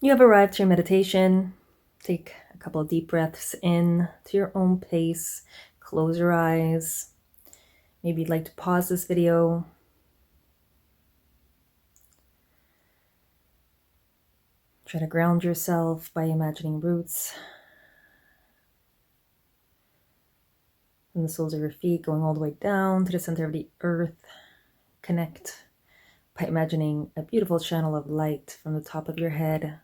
You have arrived to your meditation. Take a couple of deep breaths in to your own pace. Close your eyes. Maybe you'd like to pause this video. Try to ground yourself by imagining roots from the soles of your feet going all the way down to the center of the earth. Connect by imagining a beautiful channel of light from the top of your head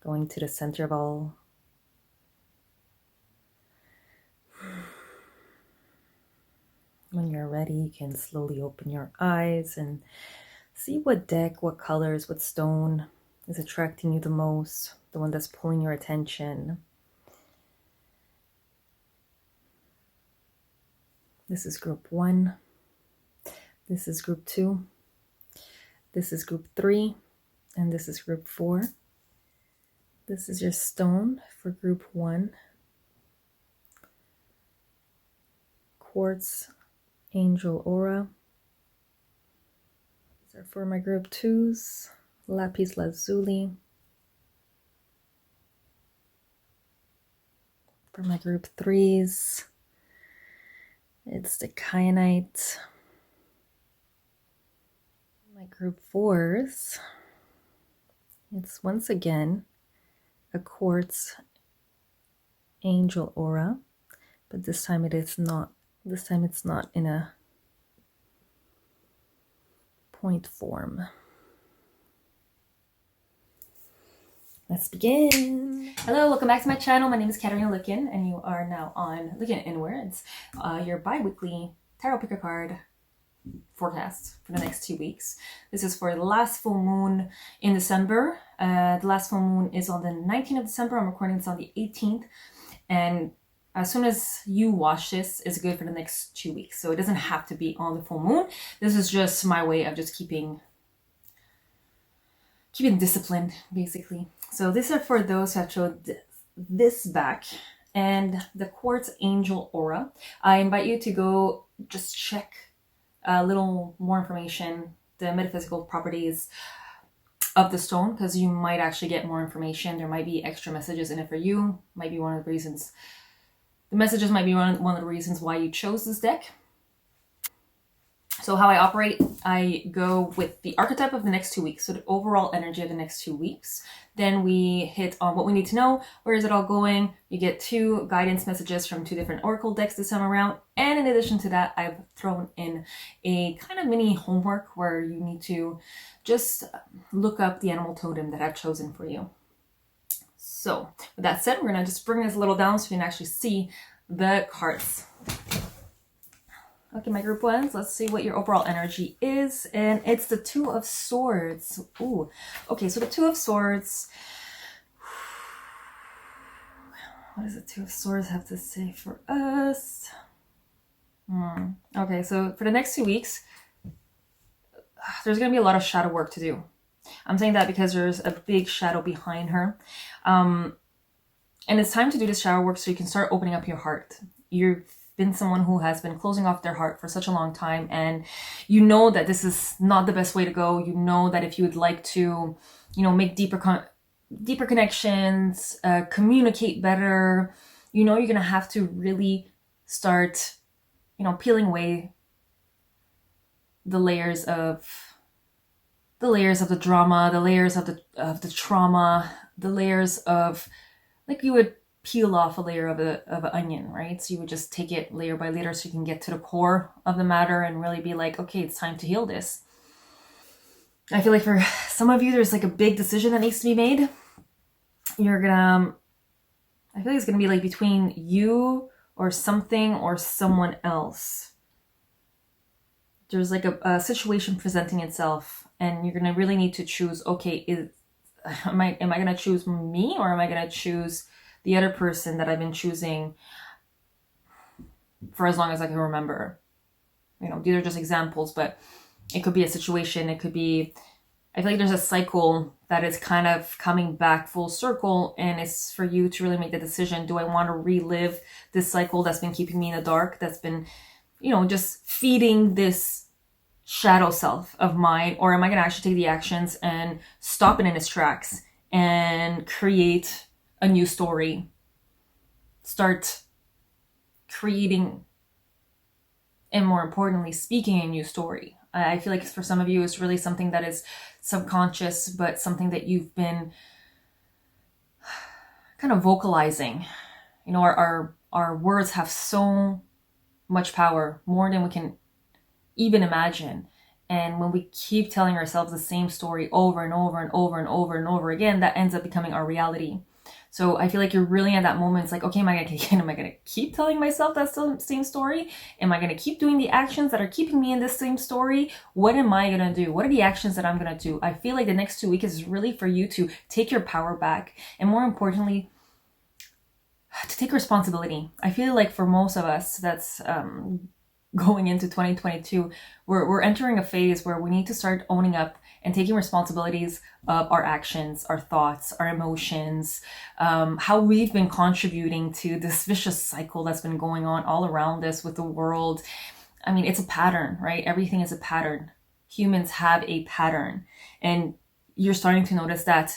going to the center of all. When you're ready, you can slowly open your eyes and see what deck, what colors, what stone is attracting you the most, the one that's pulling your attention. This is group 1. This is group 2. This is group 3. And this is group 4. This is your stone for group 1. Quartz Angel Aura. These are for my group 2s. Lapis Lazuli. For my group 3s, it's the kyanite. My group 4s, it's once again a quartz angel aura, but this time it's not in a point form. Let's begin. Hello, welcome back to my channel. My name is Katarina Lookin, and you are now on Looking Inwards, your bi-weekly tarot picker card forecast for the next 2 weeks. This is for the last full moon in December. The last full moon is on the 19th of December. I'm recording this on the 18th, and as soon as you watch this, it's good for the next 2 weeks. So it doesn't have to be on the full moon. This is just my way of just keeping disciplined, basically. So these are for those who have chosen this back and the Quartz Angel Aura. I invite you to go just check a little more information, the metaphysical properties of the stone, because you might actually get more information. There might be extra messages in it for you. Might be one of the reasons. The messages might be one of the reasons why you chose this deck. So how I operate, I go with the archetype of the next 2 weeks, so the overall energy of the next 2 weeks. Then we hit on what we need to know. Where is it all going? You get 2 guidance messages from 2 different oracle decks this time around. And in addition to that, I've thrown in a kind of mini homework where you need to just look up the animal totem that I've chosen for you. So with that said, we're going to just bring this a little down so you can actually see the cards. Okay, my group 1s, let's see what your overall energy is. And it's the 2 of Swords. Ooh, okay, so the 2 of Swords. What does the 2 of Swords have to say for us? Okay, so for the next 2 weeks, there's going to be a lot of shadow work to do. I'm saying that because there's a big shadow behind her. And it's time to do this shadow work so you can start opening up your heart. You've been someone who has been closing off their heart for such a long time, and you know that this is not the best way to go. You know that if you would like to, make deeper connections, communicate better, you're gonna have to really start, peeling away the layers of the drama, the layers of the trauma, the layers of, like you would peel off a layer of an onion, right? So you would just take it layer by layer so you can get to the core of the matter and really be like, okay, it's time to heal this. I feel like for some of you, there's like a big decision that needs to be made. I feel like it's gonna be like between you or something or someone else. There's like a situation presenting itself, and you're gonna really need to choose, okay, am I gonna choose me, or am I gonna choose the other person that I've been choosing for as long as I can remember? These are just examples, but it could be a situation. It could be, I feel like there's a cycle that is kind of coming back full circle, and it's for you to really make the decision. Do I want to relive this cycle that's been keeping me in the dark, that's been, just feeding this shadow self of mine, or am I going to actually take the actions and stop it in its tracks and create a new story. Start creating, and more importantly, speaking a new story. I feel like for some of you, it's really something that is subconscious, but something that you've been kind of vocalizing. You know, our words have so much power, more than we can even imagine. And when we keep telling ourselves the same story over and over and over and over and over again, that ends up becoming our reality. So I feel like you're really at that moment. It's like, okay, am I gonna keep telling myself that same story? Am I gonna keep doing the actions that are keeping me in this same story? What am I gonna do? What are the actions that I'm gonna do? I feel like the next 2 weeks is really for you to take your power back, and more importantly, to take responsibility. I feel like for most of us, that's going into 2022, we're entering a phase where we need to start owning up and taking responsibilities of our actions, our thoughts, our emotions, how we've been contributing to this vicious cycle that's been going on all around us with the world. I mean, it's a pattern, right? Everything is a pattern. Humans have a pattern, and you're starting to notice that.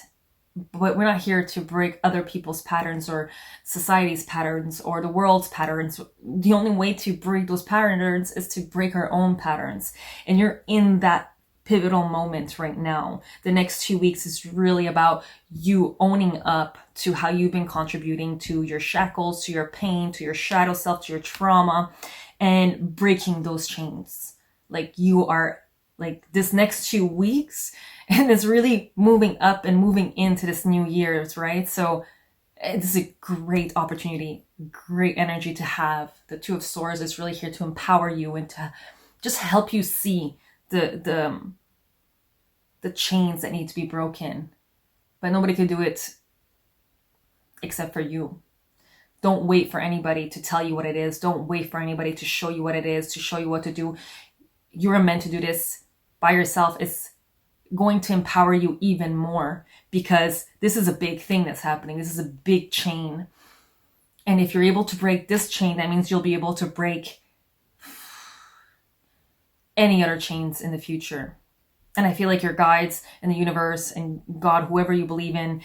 But we're not here to break other people's patterns or society's patterns or the world's patterns. The only way to break those patterns is to break our own patterns. And you're in that pivotal moment right now. The next 2 weeks is really about you owning up to how you've been contributing to your shackles, to your pain, to your shadow self, to your trauma, and breaking those chains. Like you are, like this next 2 weeks, and it's really moving up and moving into this new year's, right? So it's a great opportunity, great energy to have. The Two of Swords is really here to empower you and to just help you see the chains that need to be broken. But nobody can do it except for you. Don't wait for anybody to tell you what it is. Don't wait for anybody to show you what it is, to show you what to do. You're meant to do this by yourself. It's going to empower you even more, because this is a big thing that's happening. This is a big chain. And if you're able to break this chain, that means you'll be able to break any other chains in the future. And I feel like your guides and the universe and God, whoever you believe in,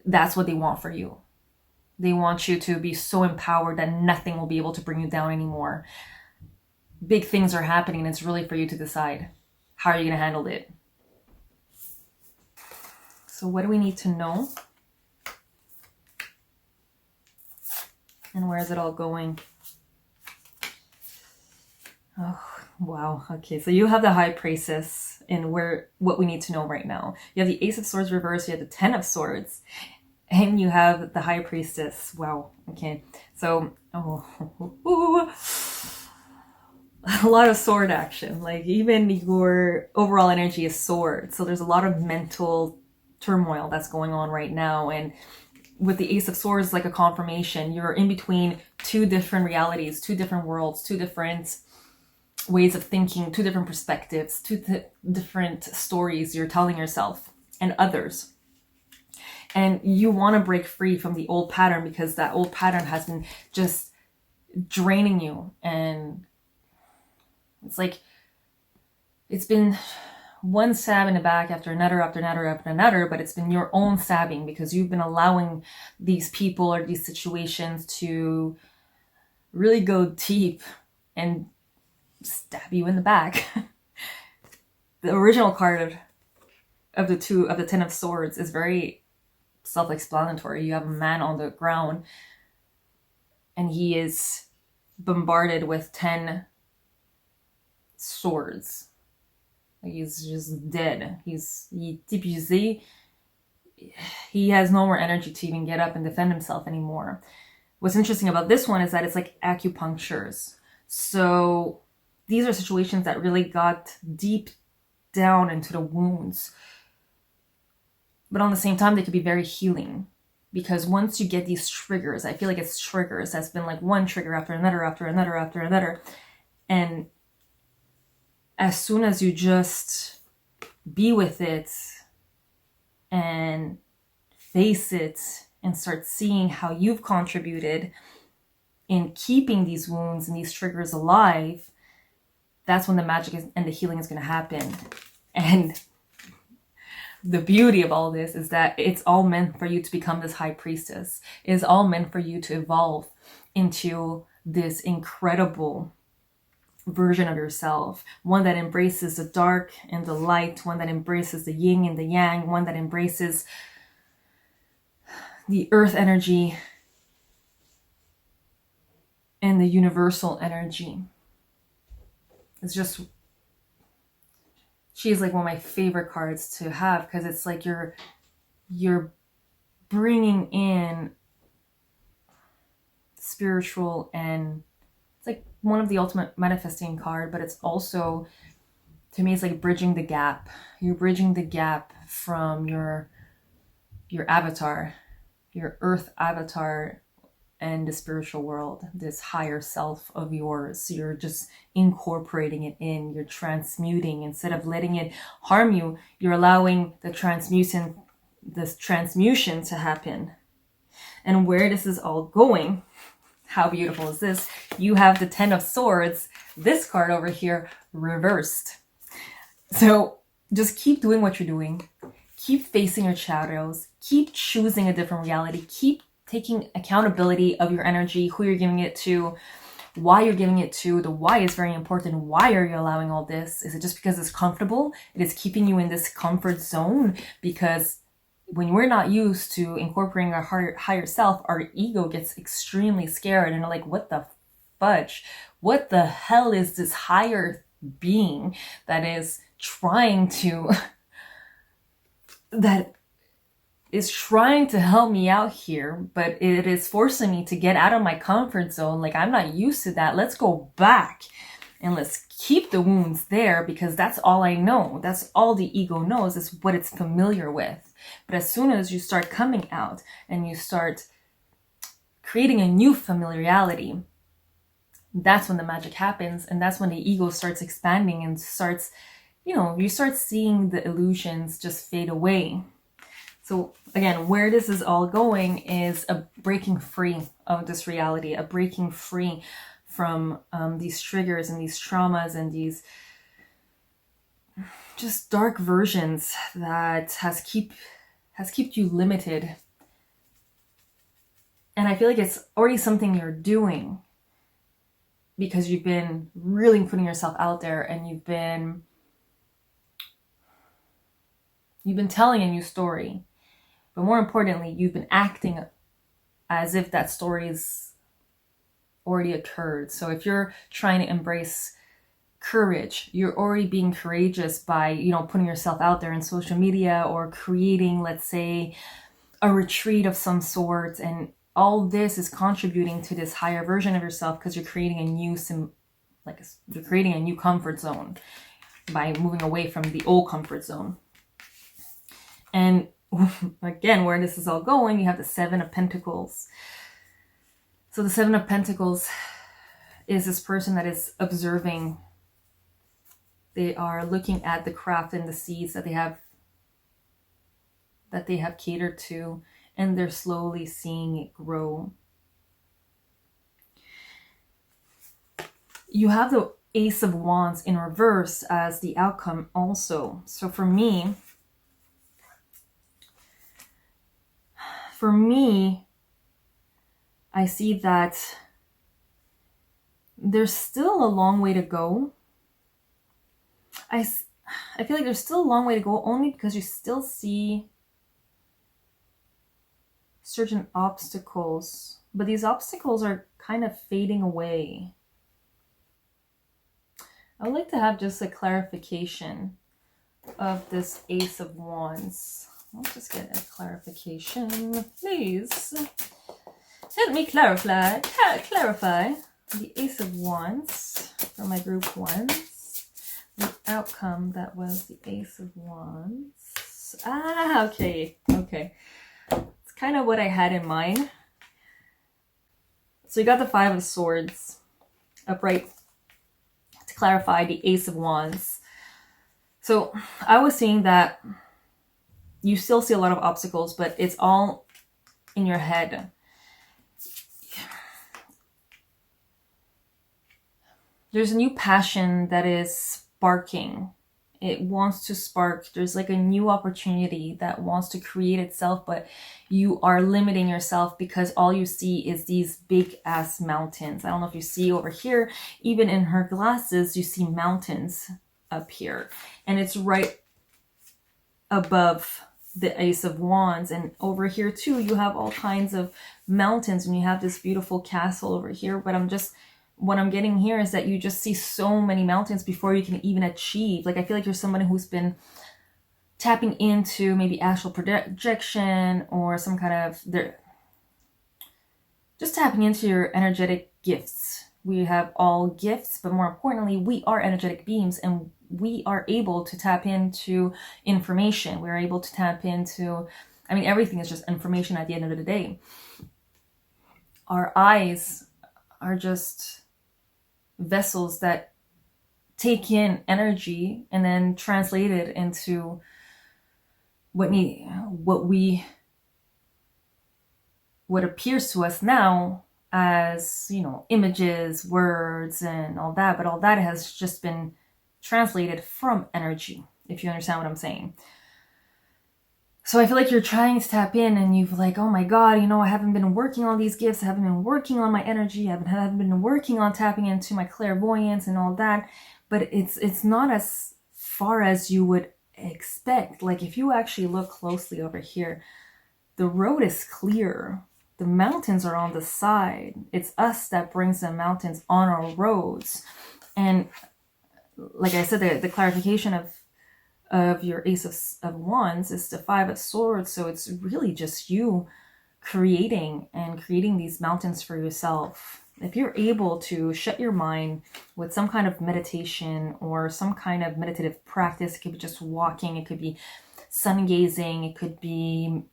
that's what they want for you. They want you to be so empowered that nothing will be able to bring you down anymore. Big things are happening, and it's really for you to decide how are you going to handle it. So what do we need to know? And where is it all going? Oh, wow. Okay, so you have the High Priestess and what we need to know right now. You have the Ace of Swords reversed, you have the Ten of Swords, and you have the High Priestess. Wow. Okay, so a lot of sword action. Like even your overall energy is sword. So there's a lot of mental turmoil that's going on right now. And with the Ace of Swords, like a confirmation, you're in between two different realities, two different worlds, two different ways of thinking, two different perspectives, different stories you're telling yourself and others. And you want to break free from the old pattern, because that old pattern has been just draining you. And it's like, it's been one stab in the back after another, after another, after another, but it's been your own stabbing, because you've been allowing these people or these situations to really go deep and stab you in the back. The original card of the Ten of Swords is very self-explanatory. You have a man on the ground, and he is bombarded with 10 swords. He's just dead. He's épuisé. He has no more energy to even get up and defend himself anymore. What's interesting about this one is that it's like acupunctures. So these are situations that really got deep down into the wounds. But on the same time, they could be very healing. Because once you get these triggers, I feel like it's triggers. That's been like one trigger after another, after another, after another. And as soon as you just be with it and face it and start seeing how you've contributed in keeping these wounds and these triggers alive, that's when the magic and the healing is going to happen. And the beauty of all this is that it's all meant for you to become this high priestess. It is all meant for you to evolve into this incredible version of yourself, one that embraces the dark and the light, one that embraces the yin and the yang, one that embraces the earth energy and the universal energy. It's just, she's like one of my favorite cards to have, because it's like you're bringing in spiritual, and it's like one of the ultimate manifesting card, but it's also, to me, it's like bridging the gap. You're bridging the gap from your avatar, your earth avatar, and the spiritual world, this higher self of yours. You're just incorporating it in, you're transmuting. Instead of letting it harm you, you're allowing this transmutation to happen. And where this is all going, how beautiful is this? You have the 10 of Swords, this card over here, reversed. So just keep doing what you're doing. Keep facing your shadows. Keep choosing a different reality. Keep taking accountability of your energy, who you're giving it to, why you're giving it to. The why is very important. Why are you allowing all this? Is it just because it's comfortable? It is keeping you in this comfort zone, because when we're not used to incorporating our higher self, our ego gets extremely scared and like, what the fudge? What the hell is this higher being that is trying to help me out here, but it is forcing me to get out of my comfort zone. Like, I'm not used to that. Let's go back and let's keep the wounds there, because that's all I know. That's all the ego knows, is what it's familiar with. But as soon as you start coming out and you start creating a new familiarity, that's when the magic happens. And that's when the ego starts expanding and starts, you start seeing the illusions just fade away. So again, where this is all going is a breaking free of this reality, a breaking free from these triggers and these traumas and these just dark versions that has kept you limited. And I feel like it's already something you're doing, because you've been really putting yourself out there, and you've been telling a new story. But more importantly, you've been acting as if that story's already occurred. So if you're trying to embrace courage, you're already being courageous by, putting yourself out there in social media, or creating, let's say, a retreat of some sort. And all this is contributing to this higher version of yourself, because you're creating you're creating a new comfort zone by moving away from the old comfort zone. And again, where this is all going, you have the 7 of Pentacles. So the 7 of Pentacles is this person that is observing. They are looking at the craft and the seeds that they have catered to, and they're slowly seeing it grow. You have the Ace of Wands in reverse as the outcome also. So for me, I see that there's still a long way to go. I feel like there's still a long way to go, only because you still see certain obstacles, but these obstacles are kind of fading away. I would like to have just a clarification of this Ace of Wands. Let's just get a clarification, please. Help me clarify the Ace of Wands for my group ones. The outcome that was the Ace of Wands. Okay. It's kind of what I had in mind. So you got the 5 of Swords upright to clarify the Ace of Wands. So I was saying that you still see a lot of obstacles, but it's all in your head. There's a new passion that is sparking It wants to spark. There's like a new opportunity that wants to create itself, but you are limiting yourself because all you see is these big ass mountains. I don't know if you see over here, even in her glasses, you see mountains up here. And it's right above the Ace of Wands. And over here too, you have all kinds of mountains and you have this beautiful castle over here. But what I'm getting here is that you just see so many mountains before you can even achieve. Like, I feel like you're somebody who's been tapping into maybe astral projection or some kind of, just tapping into your energetic gifts. We have all gifts, but more importantly, we are energetic beings and we are able to tap into information. We're able to tap into, I mean, everything is just information at the end of the day. Our eyes are just vessels that take in energy and then translate it into what appears to us now as, images, words, and all that. But all that has just been translated from energy, if you understand what I'm saying. So I feel like you're trying to tap in and you've like, oh my God, I haven't been working on these gifts. I haven't been working on my energy. I haven't been working on tapping into my clairvoyance and all that. But it's not as far as you would expect. Like, if you actually look closely over here, the road is clear. The mountains are on the side. It's us that brings the mountains on our roads. And like I said, the clarification of your Ace of Wands is the Five of Swords. So it's really just you creating these mountains for yourself. If you're able to shut your mind with some kind of meditation or some kind of meditative practice, it could be just walking, it could be sun gazing, it could be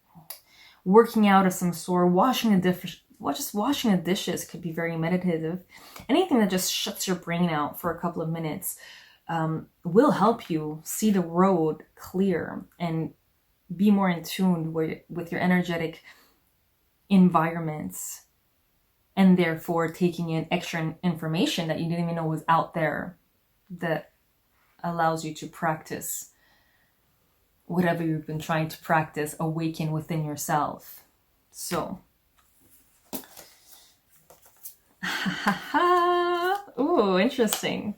working out of some sort, washing the dishes could be very meditative. Anything that just shuts your brain out for a couple of minutes will help you see the road clear and be more in tune with your energetic environments, and therefore taking in extra information that you didn't even know was out there that allows you to practice whatever you've been trying to practice, awaken within yourself. So, ooh, interesting.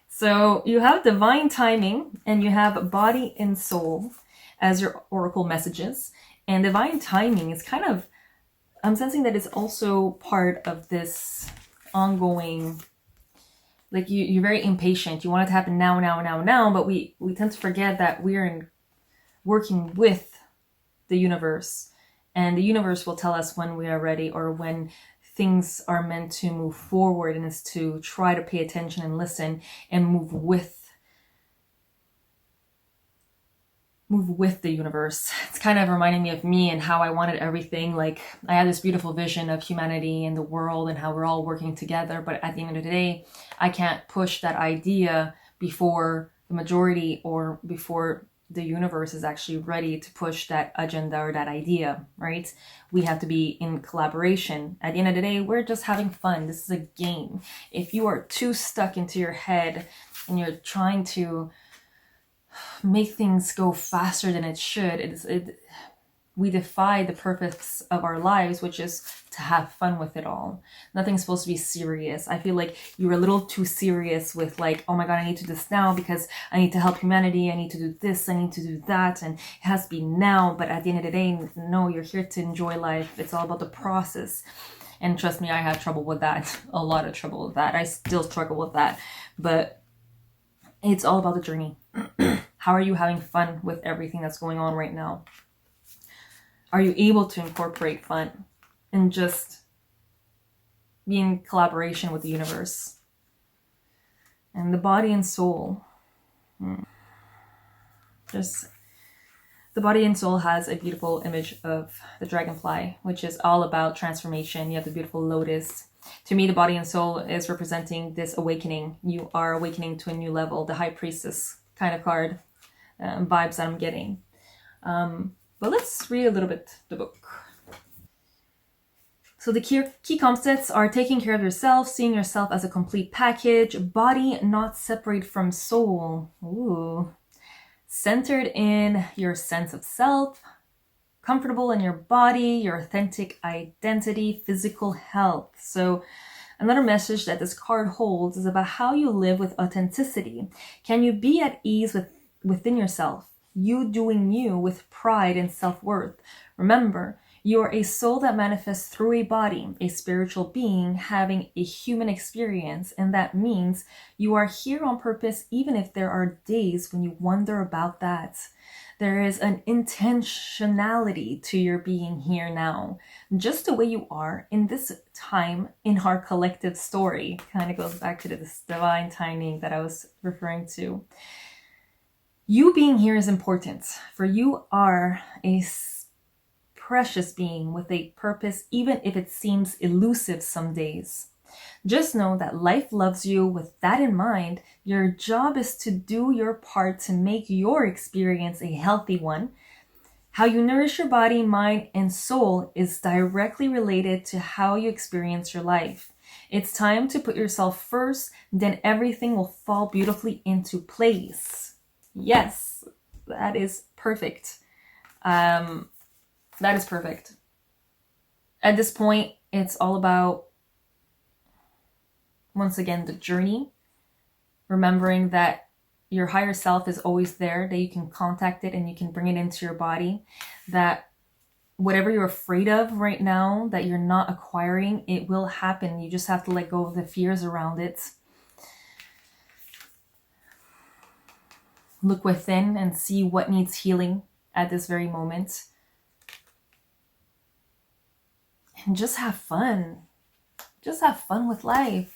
So you have divine timing and you have body and soul as your oracle messages. And divine timing is kind of, I'm sensing that it's also part of this ongoing, like you're very impatient. You want it to happen now, but we tend to forget that we're working with the universe, and the universe will tell us when we are ready or when things are meant to move forward, and is to try to pay attention and listen and move with the universe. It's kind of reminding me of me and how I wanted everything. Like, I had this beautiful vision of humanity and the world and how we're all working together, but at the end of the day, I can't push that idea before the majority or before the universe is actually ready to push that agenda or that idea, right? We have to be in collaboration. At the end of the day, we're just having fun. This is a game. If you are too stuck into your head and you're trying to make things go faster than it should, we defy the purpose of our lives, which is to have fun with it all. Nothing's supposed to be serious. I feel like you were a little too serious with like, oh my God, I need to do this now because I need to help humanity. I need to do this. I need to do that. And it has to be now. But at the end of the day, no, you're here to enjoy life. It's all about the process. And trust me, I have trouble with that. A lot of trouble with that. I still struggle with that. But it's all about the journey. How are you having fun with everything that's going on right now? Are you able to incorporate fun and just be in collaboration with the universe? And the body and soul. Just the body and soul has a beautiful image of the dragonfly, which is all about transformation. You have the beautiful lotus. To me, the body and soul is representing this awakening. You are awakening to a new level, the high priestess kind of card vibes that I'm getting. But let's read a little bit the book. So the key concepts are taking care of yourself, seeing yourself as a complete package, body not separate from soul. Ooh. centered in your sense of self, comfortable in your body, your authentic identity, physical health. So another message that this card holds is about how you live with authenticity. Can you be at ease within yourself? You doing you with pride and self-worth. Remember, you are a soul that manifests through a body, a spiritual being having a human experience, and that means you are here on purpose even if there are days when you wonder about that. There is an intentionality to your being here now, just the way you are in this time in our collective story. Kind of goes back to this divine timing that I was referring to. You being here is important, for you are a precious being with a purpose, even if it seems elusive some days. Just know that life loves you. With that in mind, your job is to do your part to make your experience a healthy one. How you nourish your body, mind, and soul is directly related to how you experience your life. It's time to put yourself first, then everything will fall beautifully into place. Yes, that is perfect. That is perfect. At this point, it's all about, once again, the journey. Remembering that your higher self is always there, that you can contact it and you can bring it into your body. That whatever you're afraid of right now, that you're not acquiring, it will happen. You just have to let go of the fears around it. Look within and see what needs healing at this very moment. And just have fun. Just have fun with life.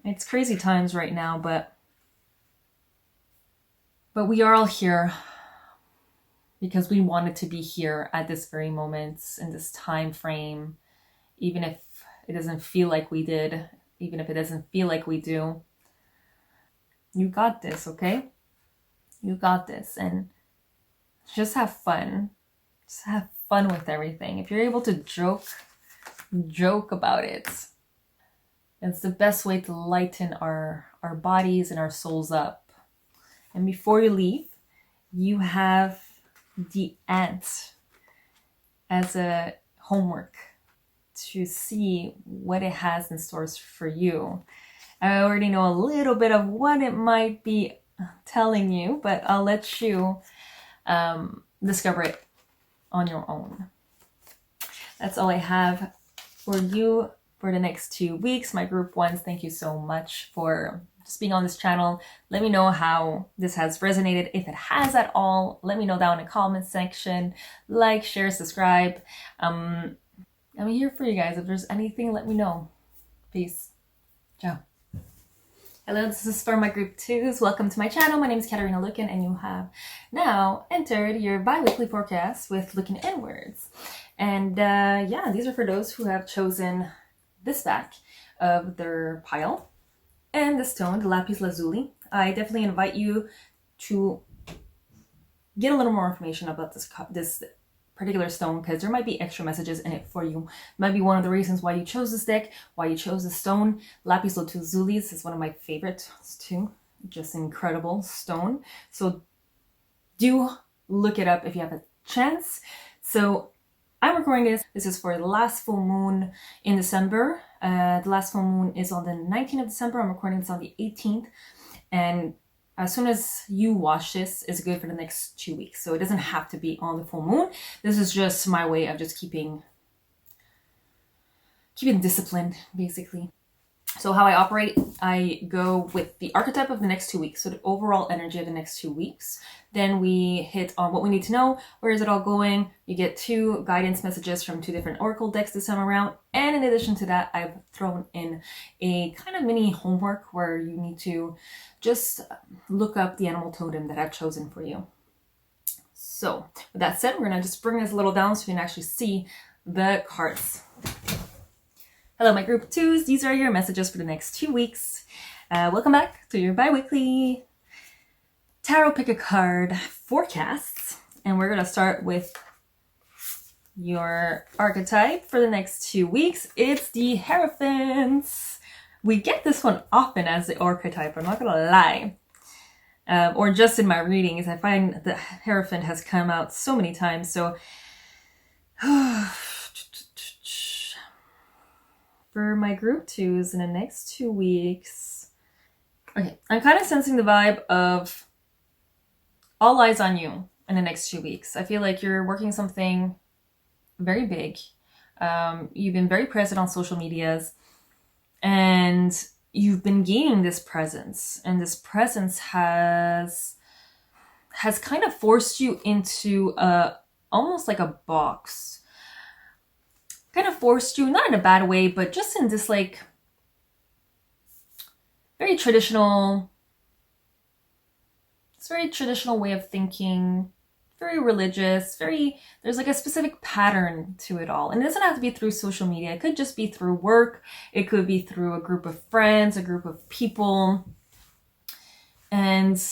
It's crazy times right now, but we are all here because we wanted to be here at this very moment, in this time frame, even if it doesn't feel like we did, even if it doesn't feel like we do. You got this, okay? You got this. And just have fun. Just have fun with everything. If you're able to joke about it. It's the best way to lighten our bodies and our souls up. And before you leave, you have the ant as a homework to see what it has in stores for you. I already know a little bit of what it might be telling you, but I'll let you discover it on your own. That's all I have for you for the next 2 weeks. My group ones, thank you so much for just being on this channel. Let me know how this has resonated. If it has at all, let me know down in the comment section. Like, share, subscribe. I'm here for you guys. If there's anything, let me know. Peace. Ciao. Hello, this is for my group 2s. Welcome to my channel. My name is Katarina Lukin, and you have now entered your bi-weekly forecast with Looking Inwards. And yeah, these are for those who have chosen this back of their pile and the stone, the lapis lazuli. I definitely invite you to get a little more information about this particular stone, because there might be extra messages in it for you. It might be one of the reasons why you chose this deck, why you chose this stone. Lapis lazuli is one of my favorites too. Just an incredible stone. So do look it up if you have a chance. So I'm recording this. This is for the last full moon in December. The last full moon is on the 19th of December. I'm recording this on the 18th. And as soon as you watch this, it's good for the next 2 weeks. So it doesn't have to be on the full moon. This is just my way of just keeping disciplined, basically. So how I operate, I go with the archetype of the next 2 weeks. So the overall energy of the next 2 weeks. Then we hit on what we need to know. Where is it all going? You get 2 guidance messages from 2 different oracle decks this time around. And in addition to that, I've thrown in a kind of mini homework where you need to just look up the animal totem that I've chosen for you. So with that said, we're going to just bring this a little down so you can actually see the cards. Hello, my group 2s. These are your messages for the next 2 weeks. Welcome back to your bi-weekly tarot pick a card forecasts. And we're going to start with your archetype for the next 2 weeks. It's the Hierophants. we get this one often as the archetype, I'm not gonna lie. Or just in my readings, I find the Hierophant has come out so many times. So for my group twos in the next 2 weeks, okay, I'm kind of sensing the vibe of all eyes on you in the next 2 weeks. I feel like you're working something very big. You've been very present on social medias, and you've been gaining this presence, and this presence has kind of forced you into a almost like a box. Kind of forced you, not in a bad way, but just in this like very traditional, it's very traditional way of thinking, very religious, very, there's like a specific pattern to it all. And it doesn't have to be through social media. It could just be through work. It could be through a group of friends, a group of people. And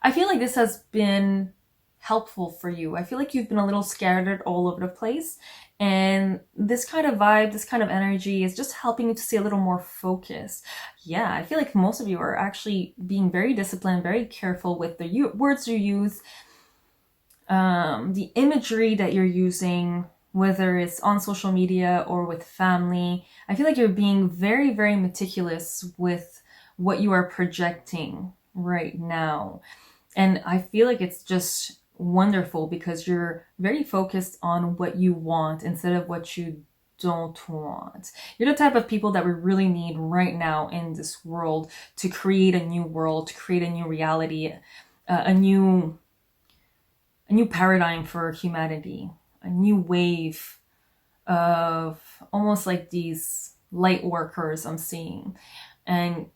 I feel like this has been helpful for you. I feel like you've been a little scattered all over the place. And this kind of vibe, this kind of energy is just helping you to stay a little more focused. Yeah, I feel like most of you are actually being very disciplined, very careful with the words you use, the imagery that you're using, whether it's on social media or with family. I feel like you're being very, very meticulous with what you are projecting right now. And I feel like it's just wonderful because you're very focused on what you want instead of what you don't want. You're the type of people that we really need right now in this world to create a new world, to create a new reality, a new paradigm for humanity, a new wave of almost like these light workers I'm seeing. And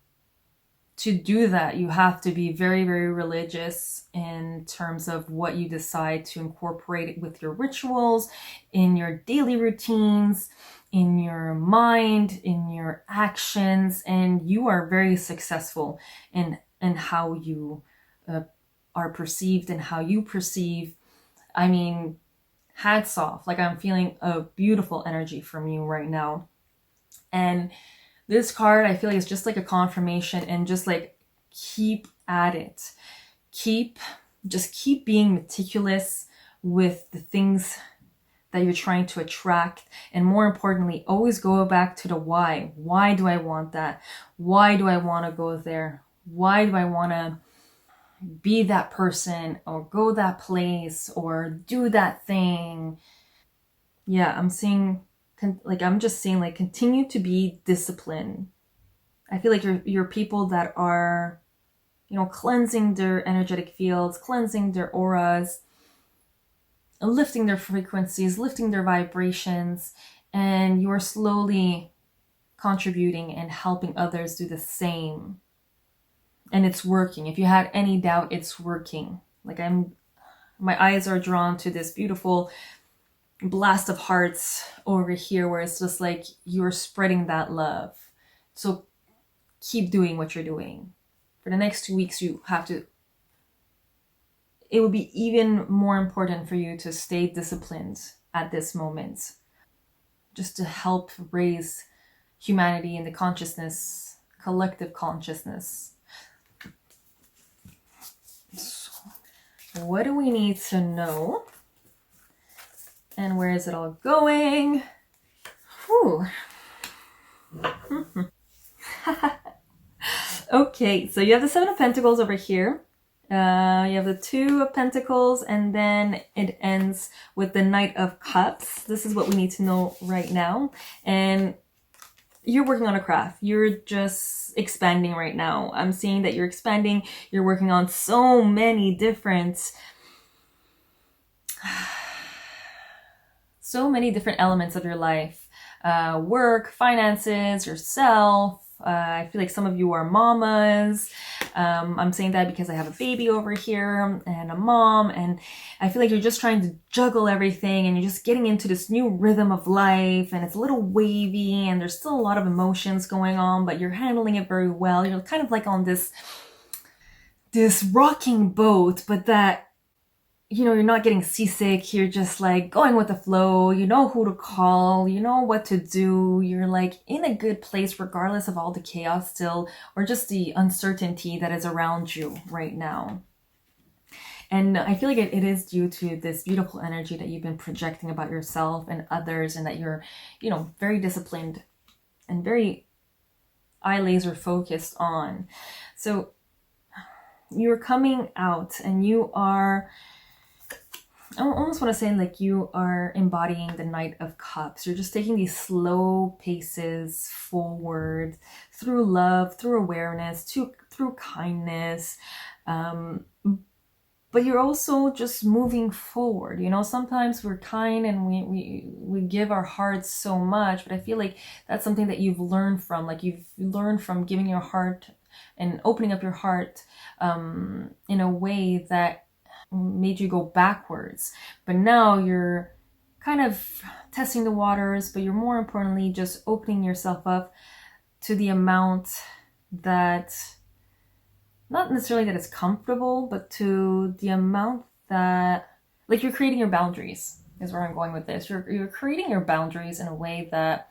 to do that, you have to be very, very religious in terms of what you decide to incorporate with your rituals, in your daily routines, in your mind, in your actions, and you are very successful in how you are perceived and how you perceive. I mean, hats off. Like, I'm feeling a beautiful energy from you right now. And this card, I feel like, is just like a confirmation, and just like keep at it. Just keep being meticulous with the things that you're trying to attract. And more importantly, always go back to the why. Why do I want that? Why do I want to go there? Why do I want to be that person or go that place or do that thing? Yeah, I'm just seeing like continue to be disciplined. I feel like you're people that are, cleansing their energetic fields, cleansing their auras, lifting their frequencies, lifting their vibrations, and you're slowly contributing and helping others do the same. And it's working. If you had any doubt, it's working. Like, my eyes are drawn to this beautiful blast of hearts over here where it's just like you're spreading that love. So keep doing what you're doing. For the next 2 weeks, it would be even more important for you to stay disciplined at this moment, just to help raise humanity in the consciousness, collective consciousness. So, what do we need to know? And where is it all going? Whew. Okay, so you have the Seven of Pentacles over here. You have the Two of Pentacles, and then it ends with the Knight of Cups. This is what we need to know right now. And you're working on a craft. You're just expanding right now. I'm seeing that you're expanding. You're working on so many different elements of your life. Work, finances, yourself. I feel like some of you are mamas. I'm saying that because I have a baby over here and a mom, and I feel like you're just trying to juggle everything, and you're just getting into this new rhythm of life, and it's a little wavy, and there's still a lot of emotions going on, but you're handling it very well. You're kind of like on this rocking boat, but that you're not getting seasick. You're just like going with the flow. You know who to call. You know what to do. You're like in a good place regardless of all the chaos still, or just the uncertainty that is around you right now. And I feel like it is due to this beautiful energy that you've been projecting about yourself and others, and that you're, very disciplined and very eye laser focused on. So you're coming out and you are, I almost want to say like you are embodying the Knight of Cups. You're just taking these slow paces forward through love, through awareness, through kindness. But you're also just moving forward. Sometimes we're kind and we give our hearts so much, but I feel like that's something that you've learned from. Like you've learned from giving your heart and opening up your heart in a way that made you go backwards. But now you're kind of testing the waters, but you're more importantly just opening yourself up to the amount that, not necessarily that it's comfortable, but to the amount that, like, you're creating your boundaries is where I'm going with this. You're creating your boundaries in a way that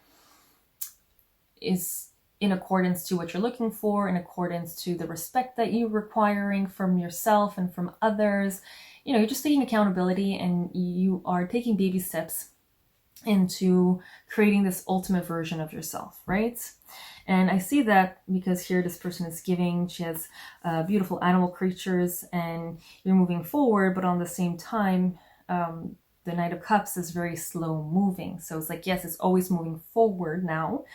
is in accordance to what you're looking for, in accordance to the respect that you're requiring from yourself and from others. You're just taking accountability, and you are taking baby steps into creating this ultimate version of yourself, right? And I see that because here this person is giving, she has beautiful animal creatures, and you're moving forward, but on the same time, the Knight of Cups is very slow moving. So it's like, yes, it's always moving forward now.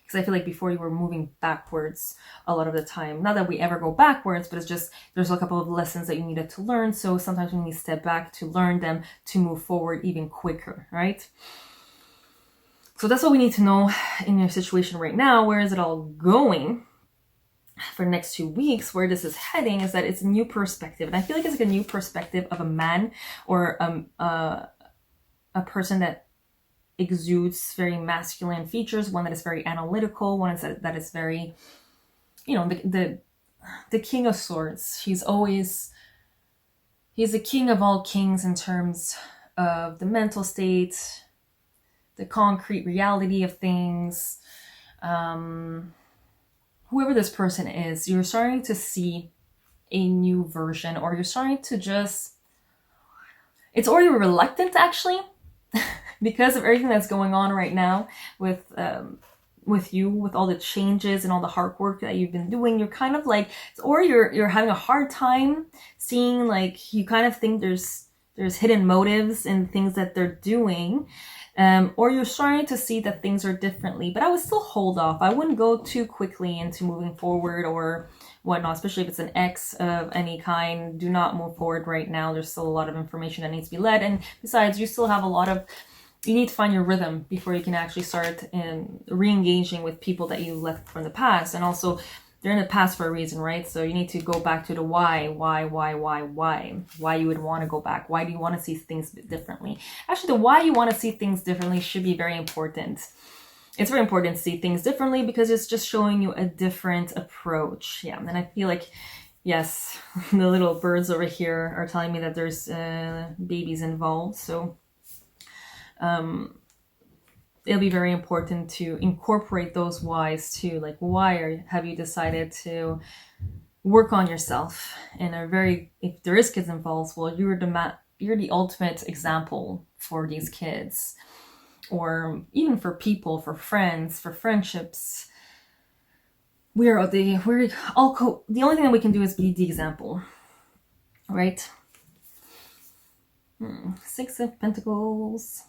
Because I feel like before you were moving backwards a lot of the time. Not that we ever go backwards, but it's just there's a couple of lessons that you needed to learn. So sometimes we need to step back to learn them to move forward even quicker, right? So that's what we need to know in your situation right now. Where is it all going for the next 2 weeks? Where this is heading is that it's a new perspective. And I feel like it's like a new perspective of a man or a person that exudes very masculine features, one that is very analytical, one that is very, the King of Swords. He's the king of all kings in terms of the mental state, the concrete reality of things. Whoever this person is, you're starting to see a new version, or you're starting to just, it's already reluctant actually, because of everything that's going on right now with you, with all the changes and all the hard work that you've been doing. You're kind of like, or you're having a hard time seeing, like, you kind of think there's hidden motives in things that they're doing. Or you're starting to see that things are differently, but I would still hold off. I wouldn't go too quickly into moving forward or whatnot, especially if it's an ex of any kind. Do not move forward right now. There's still a lot of information that needs to be led. And besides, you still have you need to find your rhythm before you can actually start re-engaging with people that you left from the past. And also, they're in the past for a reason, right? So you need to go back to the why you would want to go back. Why do you want to see things differently? Actually, the why you want to see things differently should be very important. It's very important to see things differently because it's just showing you a different approach. Yeah, and I feel like, yes, the little birds over here are telling me that there's babies involved. So it'll be very important to incorporate those whys too. Like, why have you decided to work on yourself? And if there is kids involved, well, you're the ultimate example for these kids, or even for people, for friends, for friendships. The only thing that we can do is be the example, right? Six of Pentacles.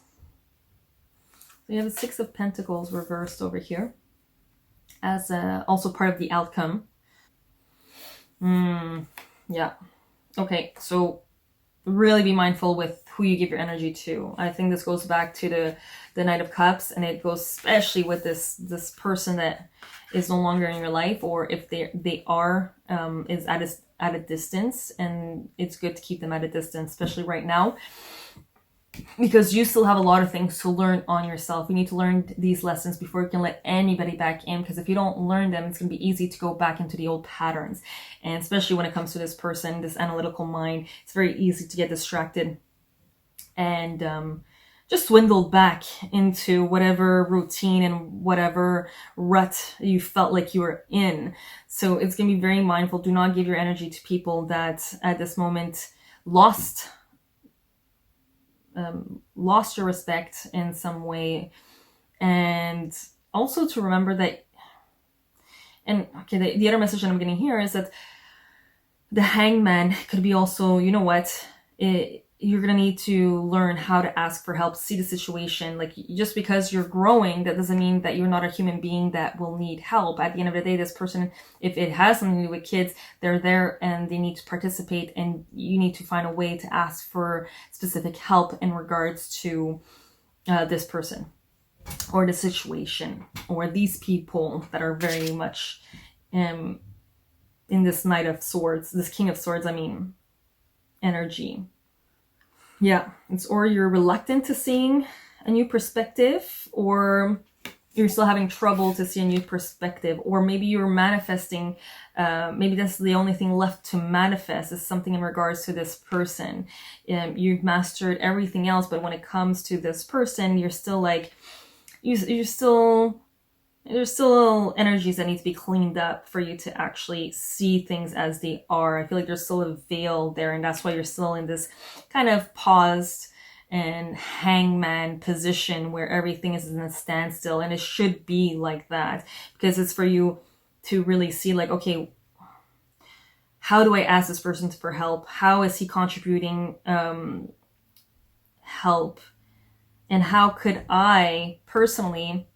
We have a Six of Pentacles reversed over here as also part of the outcome. Yeah. Okay, so really be mindful with who you give your energy to. I think this goes back to the Knight of Cups, and it goes especially with this person that is no longer in your life, or if they are is at a distance, and it's good to keep them at a distance, especially right now. because you still have a lot of things to learn on yourself. You need to learn these lessons before you can let anybody back in, because if you don't learn them, it's going to be easy to go back into the old patterns. And especially when it comes to this person, this analytical mind, it's very easy to get distracted and just swindled back into whatever routine and whatever rut you felt like you were in. So it's going to be very mindful. Do not give your energy to people that at this moment lost your respect in some way. And also to remember that, and okay, the other message that I'm getting here is that the hangman could be also, you know what, you're going to need to learn how to ask for help, see the situation. Like, just because you're growing, that doesn't mean that you're not a human being that will need help. At the end of the day, this person, if it has something to do with kids, they're there and they need to participate, and you need to find a way to ask for specific help in regards to this person or the situation or these people that are very much in this Knight of Swords, this King of Swords, energy. Yeah, it's, or you're reluctant to seeing a new perspective, or you're still having trouble to see a new perspective, or maybe you're manifesting, maybe that's the only thing left to manifest is something in regards to this person. You've mastered everything else, but when it comes to this person, you're still like, you're still, there's still energies that need to be cleaned up for you to actually see things as they are. I feel like there's still a veil there, and that's why you're still in this kind of paused and hangman position where everything is in a standstill, and it should be like that, because it's for you to really see, like, okay, how do I ask this person for help? How is he contributing help? And how could I personally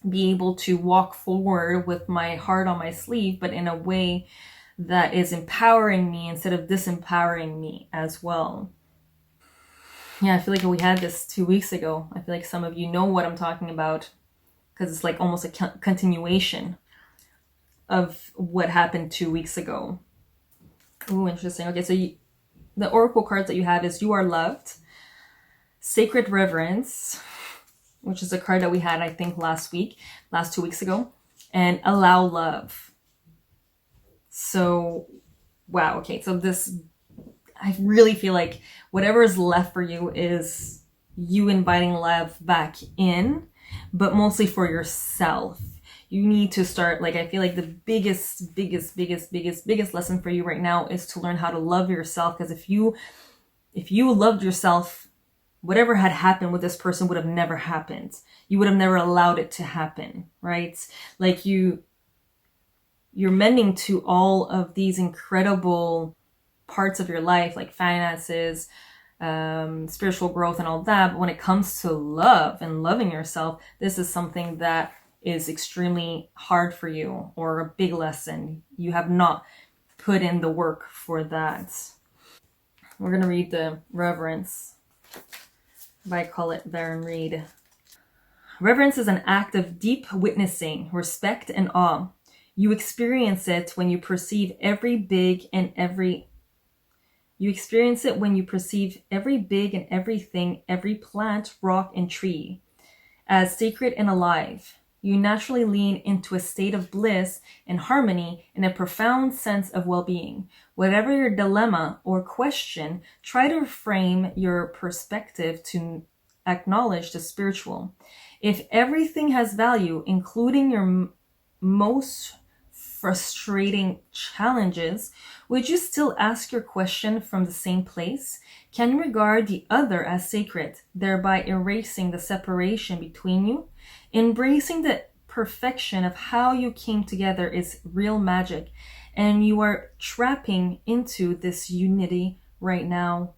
be able to walk forward with my heart on my sleeve, but in a way that is empowering me instead of disempowering me as well. Yeah, I feel like we had this 2 weeks ago. I feel like some of you know what I'm talking about, because it's like almost a continuation of what happened 2 weeks ago. Ooh, interesting. Okay, so the oracle cards that you have is You Are Loved, Sacred Reverence, which is a card that we had, I think, last 2 weeks ago, and Allow Love. So, wow, okay, so this, I really feel like whatever is left for you is you inviting love back in, but mostly for yourself. You need to start, like, I feel like the biggest lesson for you right now is to learn how to love yourself, because if you loved yourself, whatever had happened with this person would have never happened. You would have never allowed it to happen, right? Like, you're mending to all of these incredible parts of your life, like finances, spiritual growth and all that. But when it comes to love and loving yourself, this is something that is extremely hard for you, or a big lesson. You have not put in the work for that. We're going to read the Reverence by Colette Baron Reed. Reverence is an act of deep witnessing, respect, and awe. You experience it when you perceive every big and everything, every plant, rock, and tree, as sacred and alive. You naturally lean into a state of bliss and harmony and a profound sense of well-being. Whatever your dilemma or question, try to frame your perspective to acknowledge the spiritual. If everything has value, including your most frustrating challenges, would you still ask your question from the same place? Can you regard the other as sacred, thereby erasing the separation between you? Embracing the perfection of how you came together is real magic, and you are trapping into this unity right now.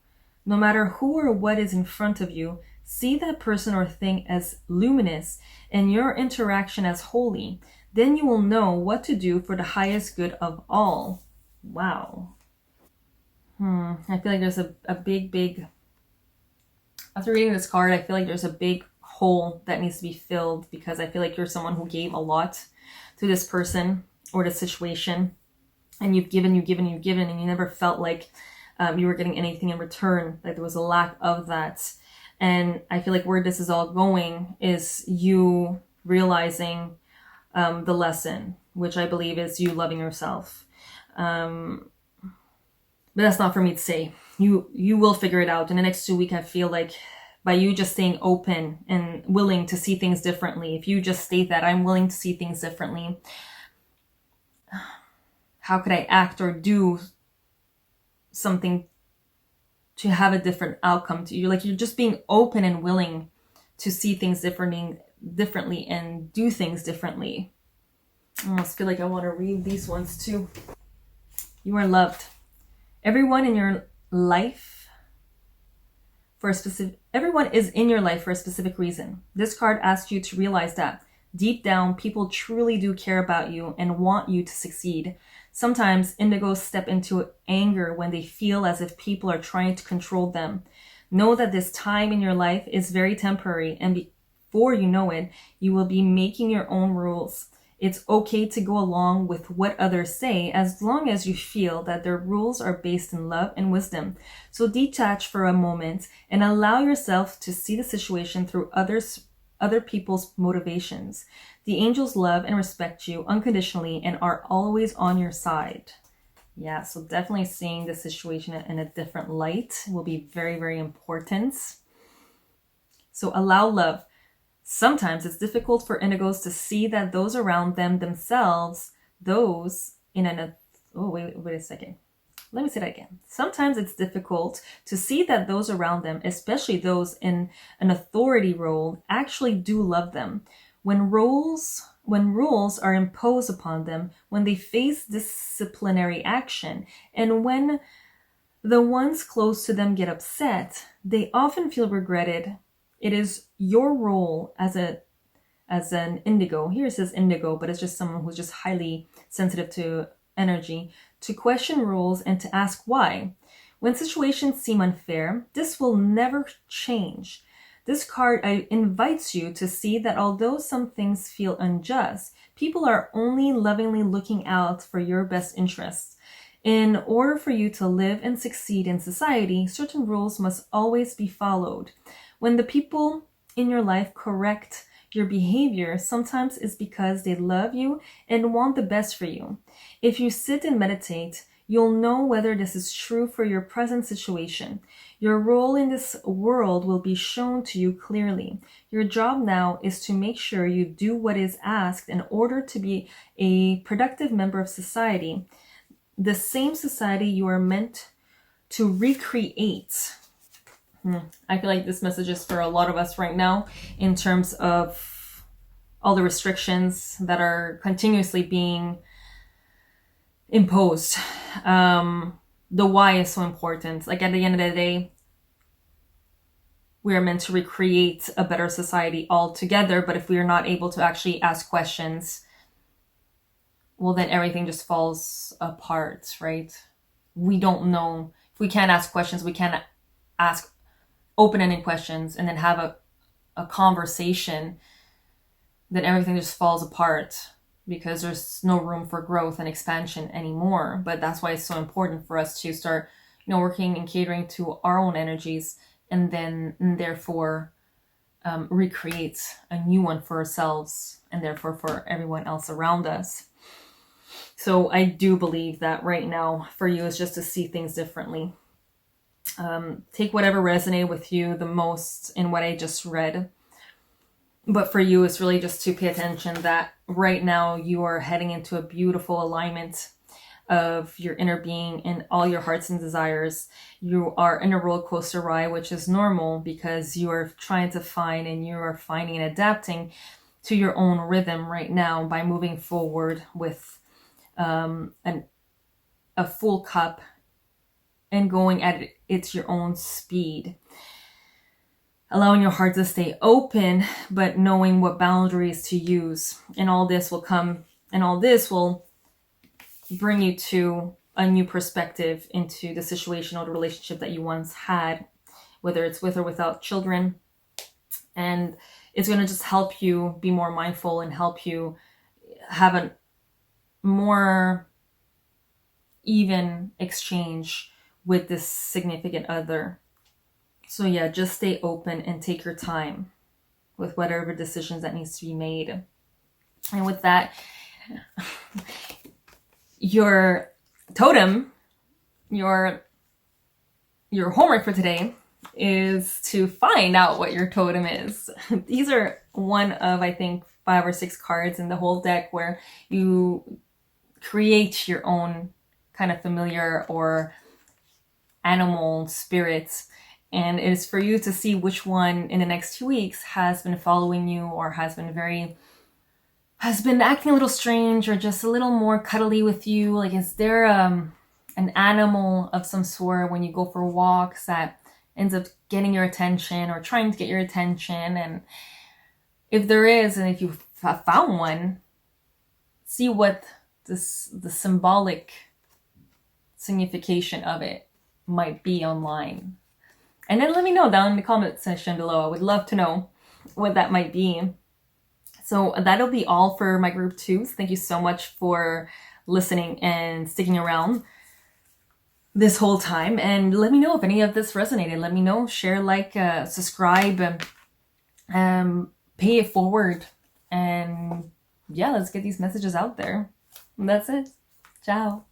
No matter who or what is in front of you, see that person or thing as luminous and your interaction as holy. Then you will know what to do for the highest good of all. Wow. I feel like there's a big, after reading this card, I feel like there's a big hole that needs to be filled, because I feel like you're someone who gave a lot to this person or the situation, and you've given, and you never felt like you were getting anything in return. Like, there was a lack of that. And I feel like where this is all going is you realizing the lesson, which I believe is you loving yourself. But that's not for me to say. You will figure it out in the next 2 weeks. I feel like by you just staying open and willing to see things differently, if you just state that I'm willing to see things differently, how could I act or do something to have a different outcome to you? Like, you're just being open and willing to see things differently and do things differently. I almost feel like I want to read these ones too. You are loved. Everyone is in your life for a specific reason. This card asks you to realize that deep down, people truly do care about you and want you to succeed. Sometimes indigos step into anger when they feel as if people are trying to control them. Know that this time in your life is very temporary, and before you know it, you will be making your own rules. It's okay to go along with what others say as long as you feel that their rules are based in love and wisdom. So detach for a moment and allow yourself to see the situation through other people's motivations. The angels love and respect you unconditionally and are always on your side. Yeah, so definitely seeing the situation in a different light will be very, very important. So allow love. Sometimes it's difficult for indigos to see that those around them themselves, those in an... Oh, wait a second. Let me say that again. Sometimes it's difficult to see that those around them, especially those in an authority role, actually do love them. When rules are imposed upon them, when they face disciplinary action, and when the ones close to them get upset, they often feel regretted. It is your role as an indigo. Here it says indigo, but it's just someone who's just highly sensitive to energy, to question rules and to ask why. When situations seem unfair, this will never change. This card invites you to see that although some things feel unjust, people are only lovingly looking out for your best interests. In order for you to live and succeed in society, certain rules must always be followed. When the people in your life correct your behavior, sometimes it's because they love you and want the best for you. If you sit and meditate, you'll know whether this is true for your present situation. Your role in this world will be shown to you clearly. Your job now is to make sure you do what is asked in order to be a productive member of society, the same society you are meant to recreate. I feel like this message is for a lot of us right now in terms of all the restrictions that are continuously being imposed. The why is so important. Like, at the end of the day, we are meant to recreate a better society altogether, but if we are not able to actually ask questions, well, then everything just falls apart, right? We don't know. If we can't ask questions, we can't ask open-ended questions and then have a conversation, then everything just falls apart because there's no room for growth and expansion anymore. But that's why it's so important for us to start, working and catering to our own energies, and then therefore recreate a new one for ourselves and therefore for everyone else around us. So I do believe that right now for you is just to see things differently. Take whatever resonated with you the most in what I just read. But for you, it's really just to pay attention that right now you are heading into a beautiful alignment of your inner being and all your hearts and desires. You are in a roller coaster ride, which is normal because you are trying to find and you are finding and adapting to your own rhythm right now by moving forward with a full cup and going at it's your own speed. Allowing your heart to stay open, but knowing what boundaries to use. And all this will bring you to a new perspective into the situation or the relationship that you once had, whether it's with or without children. And it's going to just help you be more mindful and help you have a more even exchange with this significant other. So yeah, just stay open and take your time with whatever decisions that needs to be made. And with that, your totem, your homework for today is to find out what your totem is. These are one of, I think, 5 or 6 cards in the whole deck where you create your own kind of familiar or animal spirits. And it is for you to see which one in the next 2 weeks has been following you or has been acting a little strange or just a little more cuddly with you. Like, is there an animal of some sort when you go for walks that ends up getting your attention or trying to get your attention? And if there is, and if you found one, see what the symbolic signification of it might be online. And then let me know down in the comment section below. I would love to know what that might be. So that'll be all for my group 2s. Thank you so much for listening and sticking around this whole time. And let me know if any of this resonated. Let me know, share, like, subscribe, pay it forward. And yeah, let's get these messages out there. And that's it. Ciao.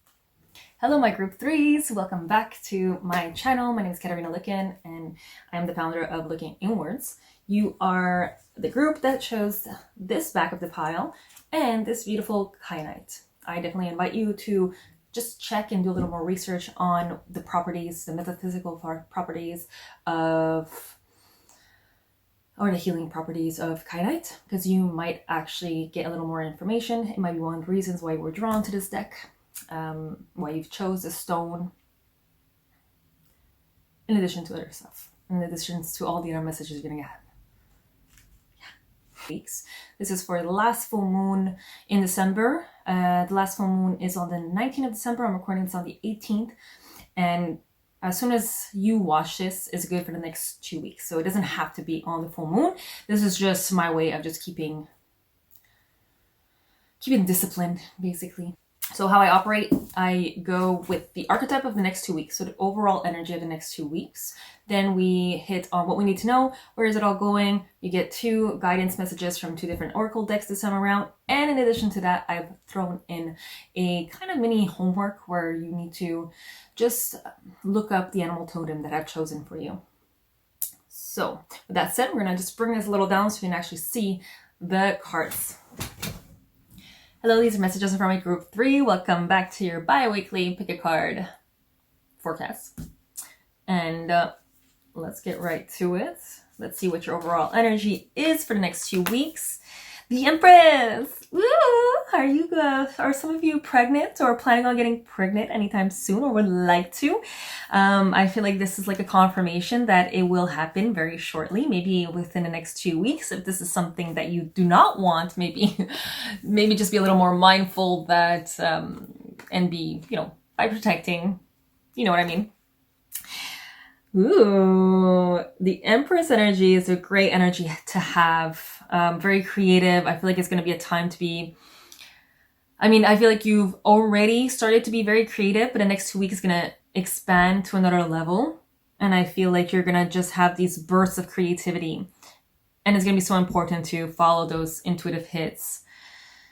Hello, my group 3s. Welcome back to my channel. My name is Katarina Lykken, and I am the founder of Looking Inwards. You are the group that chose this back of the pile and this beautiful kyanite. I definitely invite you to just check and do a little more research on the properties, the metaphysical properties of, or the healing properties of kyanite, because you might actually get a little more information. It might be one of the reasons why we're drawn to this deck. Why you've chose a stone, in addition to other stuff, in addition to all the other messages you're gonna get. Weeks. This is for the last full moon in December. The last full moon is on the 19th of December. I'm recording this on the 18th, and as soon as you watch this, it's good for the next 2 weeks. So it doesn't have to be on the full moon. This is just my way of just keeping disciplined, basically. So how I operate, I go with the archetype of the next 2 weeks, so the overall energy of the next 2 weeks. Then we hit on what we need to know. Where is it all going? You get 2 guidance messages from 2 different oracle decks this time around. And in addition to that, I've thrown in a kind of mini homework where you need to just look up the animal totem that I've chosen for you. So with that said, we're gonna just bring this a little down so you can actually see the cards. Hello, these are messages from my group 3. Welcome back to your bi-weekly pick a card forecast. And let's get right to it. Let's see what your overall energy is for the next 2 weeks. The Empress! Woo! Are some of you pregnant or planning on getting pregnant anytime soon or would like to? I feel like this is like a confirmation that it will happen very shortly, maybe within the next 2 weeks. If this is something that you do not want, maybe just be a little more mindful that, and be, by protecting, you know what I mean? Ooh, the Empress energy is a great energy to have. Very creative. I feel like it's going to be a time to be, I feel like you've already started to be very creative, but the next 2 weeks is going to expand to another level. And I feel like you're going to just have these bursts of creativity. And it's going to be so important to follow those intuitive hits.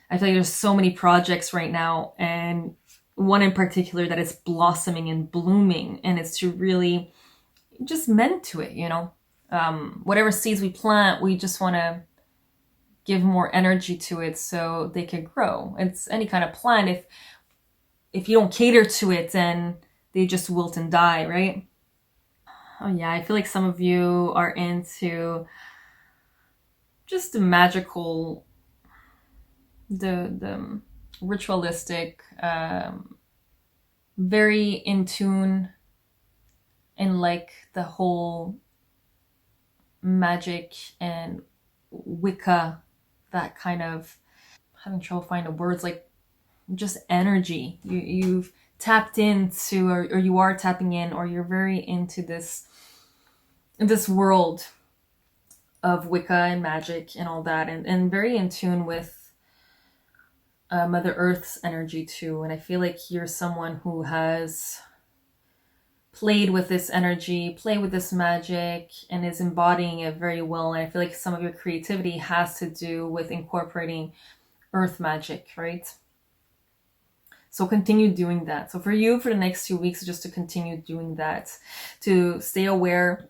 I feel like there's so many projects right now, and one in particular that is blossoming and blooming, and it's to really just meant to it, whatever seeds we plant, we just want to give more energy to it so they can grow. It's any kind of plant. If you don't cater to it, then they just wilt and die, right? Oh yeah, I feel like some of you are into just the magical, the ritualistic, very in tune in like the whole magic and Wicca, that kind of, having trouble finding words, like just energy. You've tapped into, or you are tapping in, or you're very into this world of Wicca and magic and all that, and very in tune with Mother Earth's energy too. And I feel like you're someone who has played with this energy, played with this magic, and is embodying it very well. And I feel like some of your creativity has to do with incorporating earth magic, right? So continue doing that. So for you, for the next 2 weeks, just to continue doing that, to stay aware,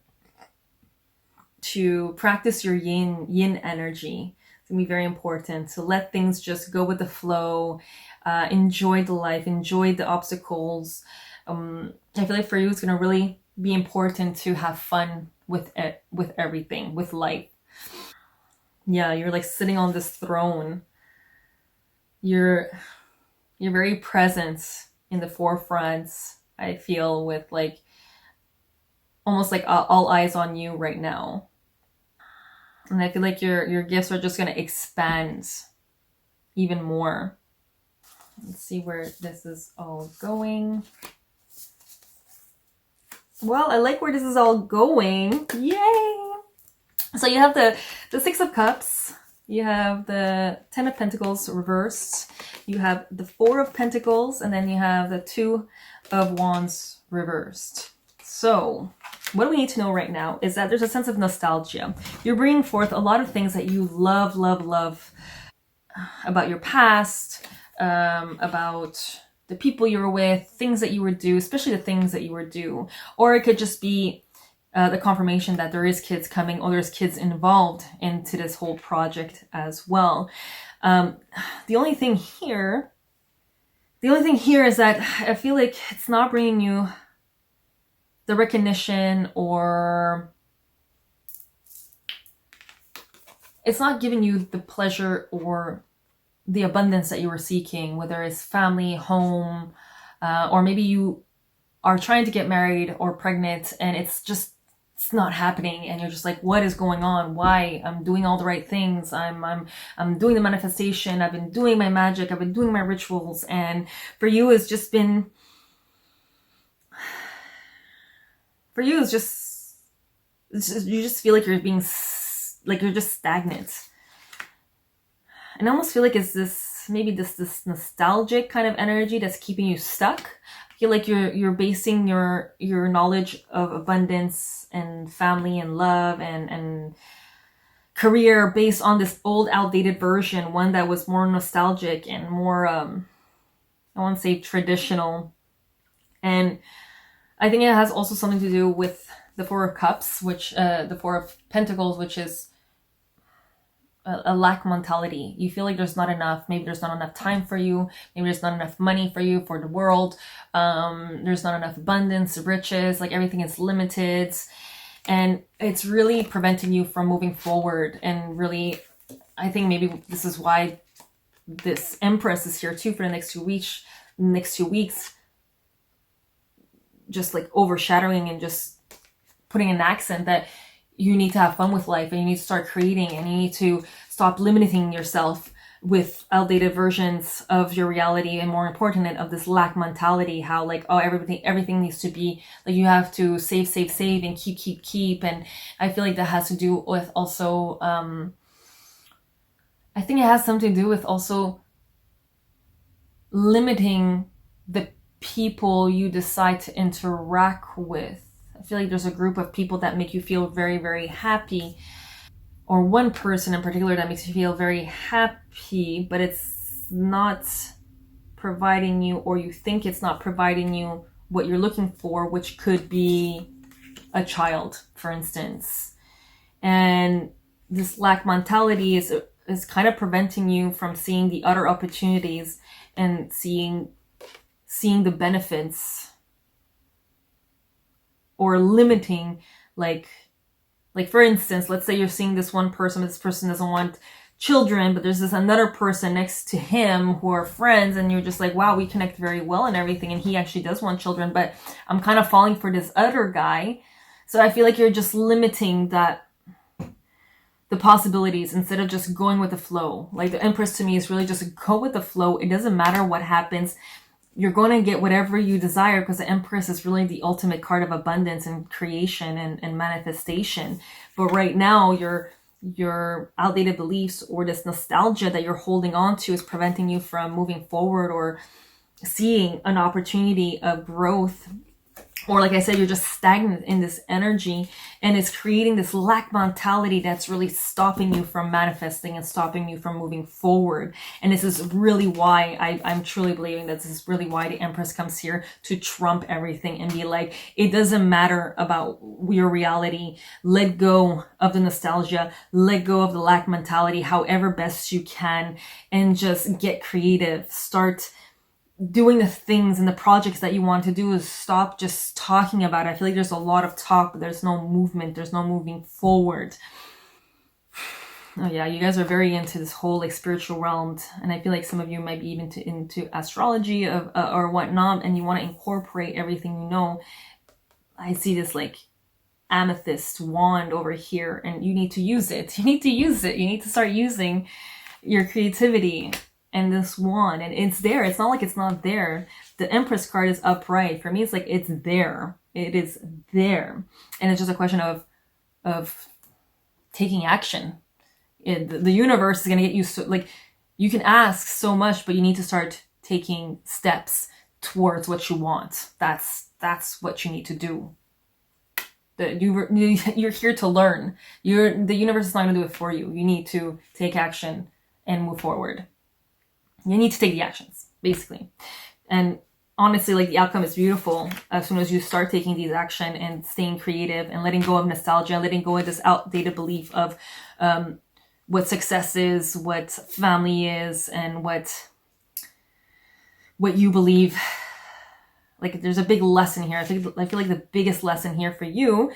to practice your yin energy. It's gonna be very important to let things just go with the flow, enjoy the life, enjoy the obstacles. I feel like for you, it's gonna really be important to have fun with it, with everything, with life. Yeah, you're like sitting on this throne. You're you're very present in the forefront. I feel with like almost like all eyes on you right now, and I feel like your gifts are just gonna expand even more. Let's see where this is all going. Well, I like where this is all going. Yay! So you have the Six of Cups, you have the Ten of Pentacles reversed, you have the Four of Pentacles, and then you have the Two of Wands reversed. So what do we need to know right now is that there's a sense of nostalgia. You're bringing forth a lot of things that you love, love, love about your past, about the people you were with, things that you would do, especially the things that you would do. Or it could just be the confirmation that there is kids coming or there's kids involved into this whole project as well. The only thing here is that I feel like it's not bringing you the recognition, or it's not giving you the pleasure or the abundance that you were seeking, whether it's family, home, or maybe you are trying to get married or pregnant and it's not happening, and you're just like, what is going on? Why? I'm doing all the right things. I'm doing the manifestation. I've been doing my magic. I've been doing my rituals, and for you, it's just been. For you, it's just you just feel like you're being like you're just stagnant. And I almost feel like it's this nostalgic kind of energy that's keeping you stuck. I feel like you're basing your knowledge of abundance and family and love and career based on this old outdated version, one that was more nostalgic and more I want to say traditional. And I think it has also something to do with the Four of Cups, which the Four of Pentacles, which is a lack mentality. You feel like there's not enough. Maybe there's not enough time for you. Maybe there's not enough money for you, for the world. There's not enough abundance, riches. Like everything is limited, and it's really preventing you from moving forward. And really, I think maybe this is why this Empress is here too for the next 2 weeks. Next 2 weeks, just like overshadowing and just putting an accent that you need to have fun with life, and you need to start creating, and you need to stop limiting yourself with outdated versions of your reality, and more important, of this lack mentality, how like, oh, everything needs to be like, you have to save and keep. And I feel like that has to do with also I think it has something to do with also limiting the people you decide to interact with. I feel like there's a group of people that make you feel very, very happy, or one person in particular that makes you feel very happy, but it's not providing you, or you think it's not providing you what you're looking for, which could be a child, for instance. And this lack mentality is kind of preventing you from seeing the other opportunities and seeing the benefits, or limiting, like for instance, let's say you're seeing this one person, this person doesn't want children, but there's this another person next to him who are friends, and you're just like, wow, we connect very well and everything, and he actually does want children, but I'm kind of falling for this other guy. So I feel like you're just limiting the possibilities instead of just going with the flow. Like the Empress to me is really just go with the flow. It doesn't matter what happens. You're going to get whatever you desire, because the Empress is really the ultimate card of abundance and creation and manifestation. But right now, your outdated beliefs or this nostalgia that you're holding on to is preventing you from moving forward or seeing an opportunity of growth or like I said, you're just stagnant in this energy, and it's creating this lack mentality that's really stopping you from manifesting and stopping you from moving forward. And this is really why I'm truly believing that this is really why the Empress comes here to trump everything and be like, it doesn't matter about your reality. Let go of the nostalgia, let go of the lack mentality, however best you can, and just get creative. Start doing the things and the projects that you want to do. Is stop just talking about it. I feel like there's a lot of talk, but there's no movement. There's no moving forward. Oh yeah, you guys are very into this whole like spiritual realm, and I feel like some of you might be even into astrology of or whatnot, and you want to incorporate everything you know. I see this like amethyst wand over here, and you need to use it. You need to use it. You need to start using your creativity and this wand, and it's there. It's not like it's not there. The Empress card is upright. For me, it's like it's there. It is there, and it's just a question of taking action. The universe is going to get you so, like, you can ask so much, but you need to start taking steps towards what you want. That's what you need to do. You're here to learn. The universe is not going to do it for you. You need to take action and move forward. You need to take the actions, basically. And honestly, like, the outcome is beautiful as soon as you start taking these action and staying creative and letting go of nostalgia, letting go of this outdated belief of what success is, what family is, and what you believe. Like, there's a big lesson here. I feel like the biggest lesson here for you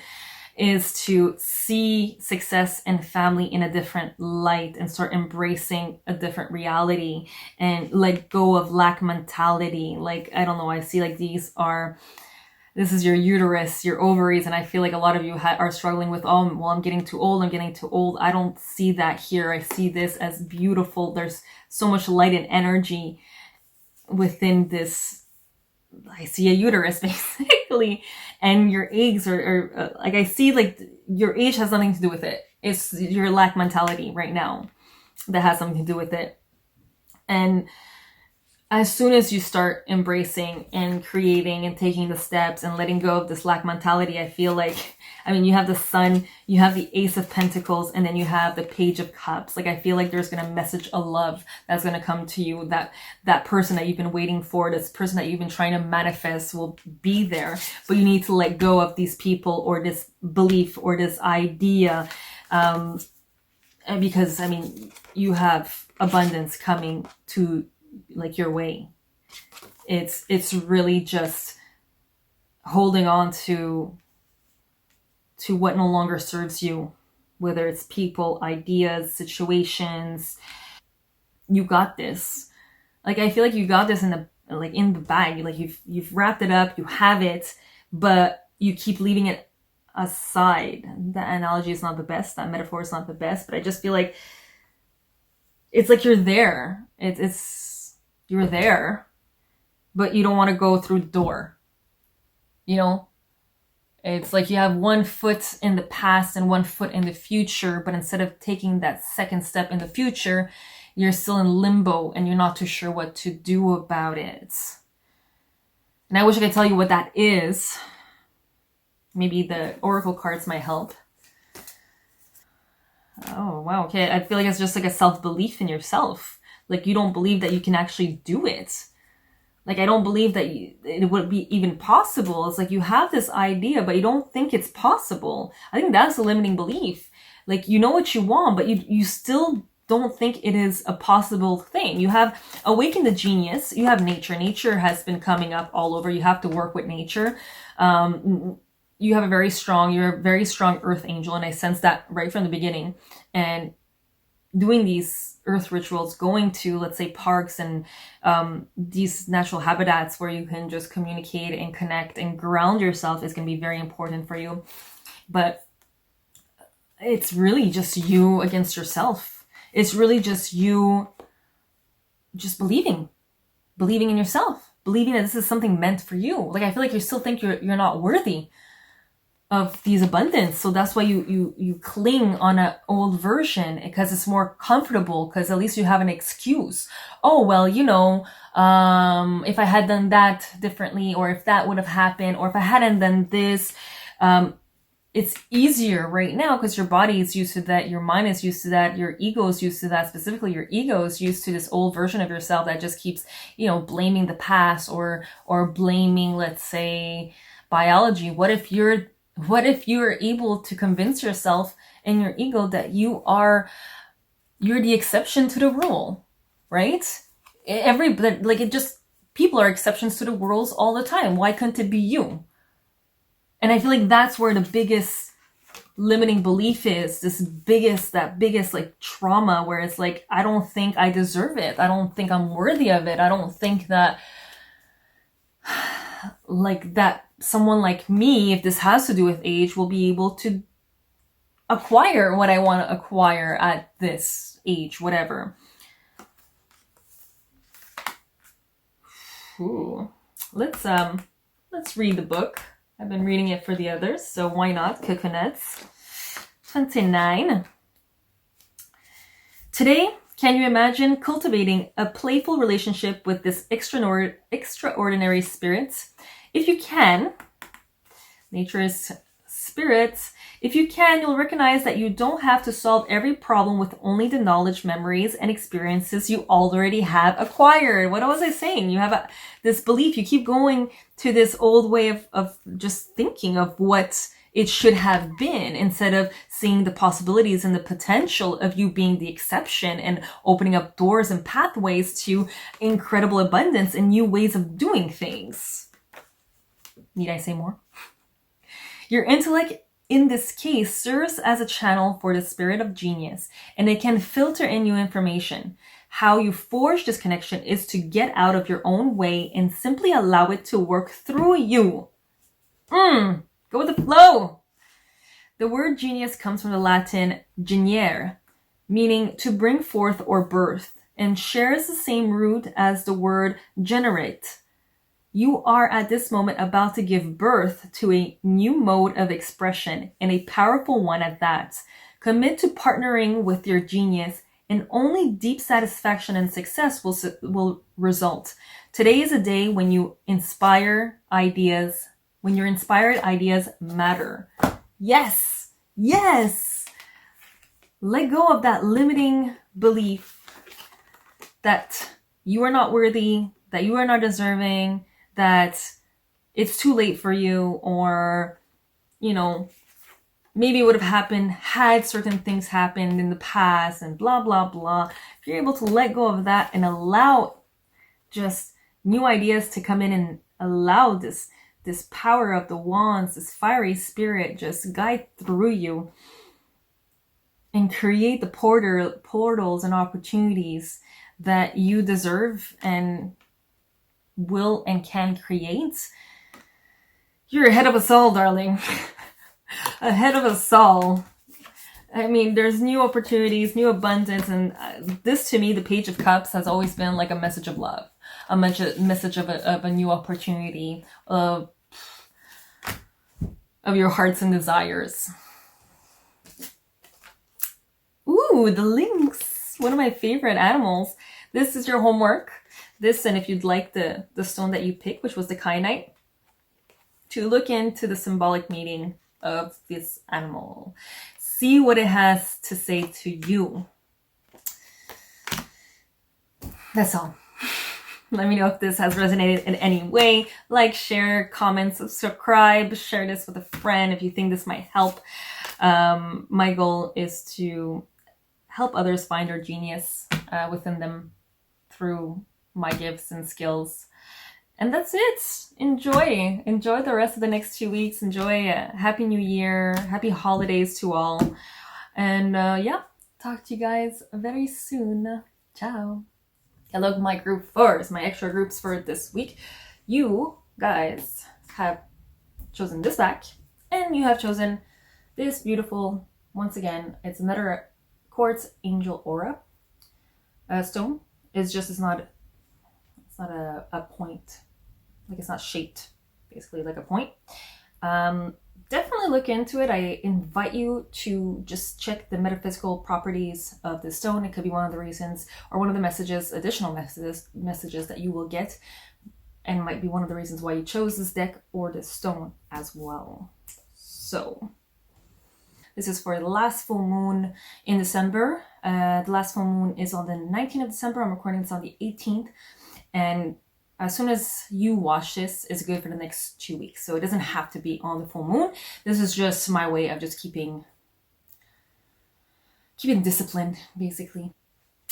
is to see success and family in a different light and start embracing a different reality and let go of lack mentality. Like, I don't know, I see like this is your uterus, your ovaries, and I feel like a lot of you are struggling with, oh, well, I'm getting too old, I don't see that here. I see this as beautiful. There's so much light and energy within this. I see a uterus, basically, and your eggs are like, I see like your age has nothing to do with it. It's your lack mentality right now that has something to do with it. And as soon as you start embracing and creating and taking the steps and letting go of this lack mentality, I feel like, I mean, you have the Sun, you have the Ace of Pentacles, and then you have the Page of Cups. Like, I feel like there's going to message a love that's going to come to you, that person that you've been waiting for, this person that you've been trying to manifest will be there. But you need to let go of these people or this belief or this idea. Because, I mean, you have abundance coming to like your way. It's really just holding on to what no longer serves you, whether it's people, ideas, situations. You got this. Like, I feel like you got this in the bag. Like, you've wrapped it up, you have it, but you keep leaving it aside. That analogy is not the best, that metaphor is not the best, but I just feel like it's like you're there. You're there, but you don't want to go through the door. You know? It's like you have one foot in the past and one foot in the future, but instead of taking that second step in the future, you're still in limbo and you're not too sure what to do about it. And I wish I could tell you what that is. Maybe the oracle cards might help. Oh, wow. Okay. I feel like it's just like a self-belief in yourself. Like, you don't believe that you can actually do it. Like, I don't believe that it would be even possible. It's like you have this idea, but you don't think it's possible. I think that's a limiting belief. Like, you know what you want, but you still don't think it is a possible thing. You have awakened the genius. You have nature. Nature has been coming up all over. You have to work with nature. You're a very strong earth angel, and I sense that right from the beginning. And doing these earth rituals, going to, let's say, parks and these natural habitats where you can just communicate and connect and ground yourself is going to be very important for you. But it's really just you against yourself. It's really just you just believing in yourself, believing that this is something meant for you. Like, I feel like you still think you're not worthy these abundance. So that's why you cling on an old version, because it's more comfortable, because at least you have an excuse. Oh, well, if I had done that differently, or if that would have happened, or if I hadn't done this, it's easier right now because your body is used to that, your mind is used to that, your ego is used to that. Specifically, your ego is used to this old version of yourself that just keeps, blaming the past, or blaming, let's say, biology. What if you're able to convince yourself and your ego that you're the exception to the rule, right? People are exceptions to the rules all the time. Why couldn't it be you? And I feel like that's where the biggest limiting belief is, that biggest like trauma, where it's like, I don't think I deserve it. I don't think I'm worthy of it. I don't think that that someone like me, if this has to do with age, will be able to acquire what I want to acquire at this age, whatever. Ooh. Let's read the book. I've been reading it for the others, so why not? Coconuts. 29. Today, can you imagine cultivating a playful relationship with this extraordinary spirit? If you can, nature's spirits, if you can, you'll recognize that you don't have to solve every problem with only the knowledge, memories, and experiences you already have acquired. What was I saying? You have this belief. You keep going to this old way of just thinking of what it should have been, instead of seeing the possibilities and the potential of you being the exception and opening up doors and pathways to incredible abundance and new ways of doing things. Need I say more? Your intellect, in this case, serves as a channel for the spirit of genius, and it can filter in new information. How you forge this connection is to get out of your own way and simply allow it to work through you. Go with the flow. The word genius comes from the Latin geniere, meaning to bring forth or birth, and shares the same root as the word generate. You are at this moment about to give birth to a new mode of expression, and a powerful one at that. Commit to partnering with your genius, and only deep satisfaction and success will result. Today is a day when your inspired ideas matter. Yes! Yes! Let go of that limiting belief that you are not worthy, that you are not deserving, that it's too late for you, or, maybe it would have happened had certain things happened in the past, and blah, blah, blah. If you're able to let go of that and allow just new ideas to come in, and allow this power of the wands, this fiery spirit, just guide through you and create the portals and opportunities that you deserve and will and can create, you're ahead of us all, darling. Ahead of us all. I mean, there's new opportunities, new abundance, and this, to me, the Page of Cups has always been like a message of love, a message of a new opportunity, of your hearts and desires. Ooh, the lynx, one of my favorite animals. This is your homework. This, and if you'd like the stone that you picked, which was the kyanite, to look into the symbolic meaning of this animal. See what it has to say to you. That's all. Let me know if this has resonated in any way. Like, share, comment, subscribe, share this with a friend if you think this might help. My goal is to help others find their genius within them through my gifts and skills. And that's it. Enjoy the rest of the next 2 weeks. Enjoy Happy New Year. Happy holidays to all. And talk to you guys very soon. Ciao. Hello, my group fours, my extra groups for this week. You guys have chosen this back, and you have chosen this beautiful, once again, it's another quartz angel aura stone. It's not a point, like it's not shaped basically like a point. definitely look into it. I invite you to just check the metaphysical properties of the stone. It could be one of the reasons or one of the messages, additional messages that you will get, and might be one of the reasons why you chose this deck or this stone as well. So this is for the last full moon in December. The last full moon is on the 19th of December. I'm recording this on the 18th. And as soon as you watch this, it's good for the next 2 weeks. So it doesn't have to be on the full moon. This is just my way of just keeping disciplined, basically.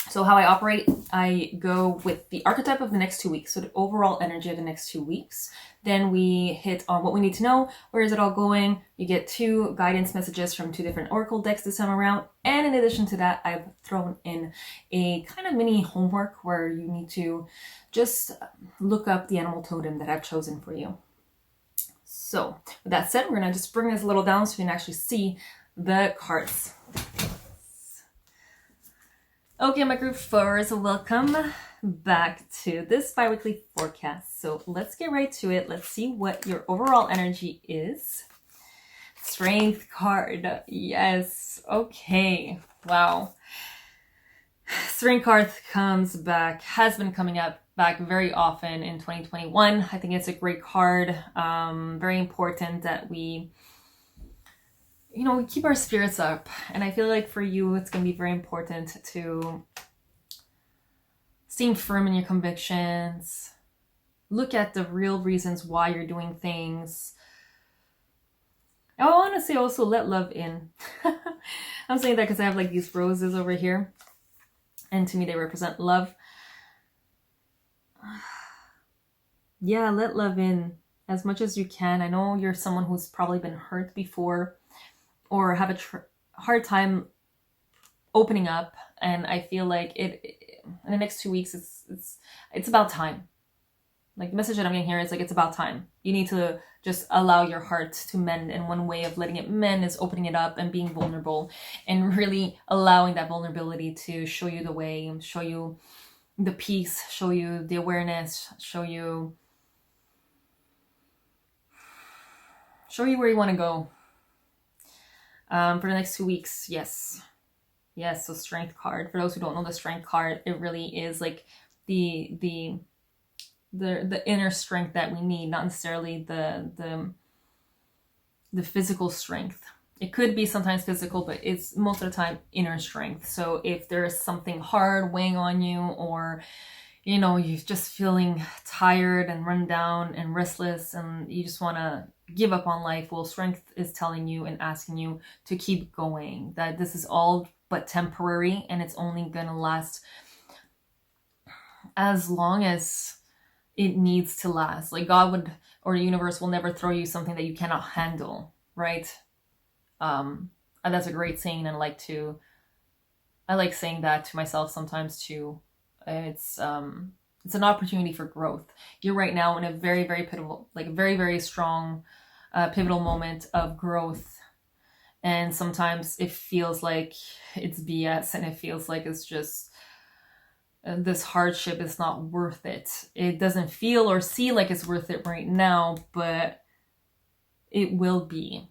So how I operate, I go with the archetype of the next 2 weeks, so the overall energy of the next 2 weeks. Then we hit on what we need to know. Where is it all going? You get 2 guidance messages from 2 different oracle decks this time around. And in addition to that, I've thrown in a kind of mini homework where you need to just look up the animal totem that I've chosen for you. So with that said, we're gonna just bring this a little down so you can actually see the cards. Okay, my group fours, welcome back to this bi-weekly forecast. So let's get right to it. Let's see what your overall energy is. Strength card. Yes. Okay. Wow. Strength card comes back, has been coming up back very often in 2021. I think it's a great card. Very important that we keep our spirits up. And I feel like for you, it's going to be very important to stay firm in your convictions. Look at the real reasons why you're doing things. I want to say also let love in. I'm saying that because I have like these roses over here. And to me, they represent love. Yeah, let love in as much as you can. I know you're someone who's probably been hurt before or have a hard time opening up, and I feel like it in the next 2 weeks it's about time. Like the message that I'm getting here is like it's about time. You need to just allow your heart to mend, and one way of letting it mend is opening it up and being vulnerable and really allowing that vulnerability to show you the way, show you the peace, show you the awareness, show you where you want to go. For the next 2 weeks, yes, so strength card. For those who don't know the strength card, it really is like the inner strength that we need, not necessarily the physical strength. It could be sometimes physical, but it's most of the time inner strength. So if there's something hard weighing on you, or you're just feeling tired and run down and restless and you just want to give up on life, well, strength is telling you and asking you to keep going, that this is all but temporary and it's only going to last as long as it needs to last. Like God would, or the universe will never throw you something that you cannot handle, right? And that's a great saying, and I like saying that to myself sometimes too. It's an opportunity for growth. You're right now in a very, very pivotal, like very, very strong, pivotal moment of growth. And sometimes it feels like it's BS, and it feels like it's just this hardship is not worth it. It doesn't feel or see like it's worth it right now, but it will be.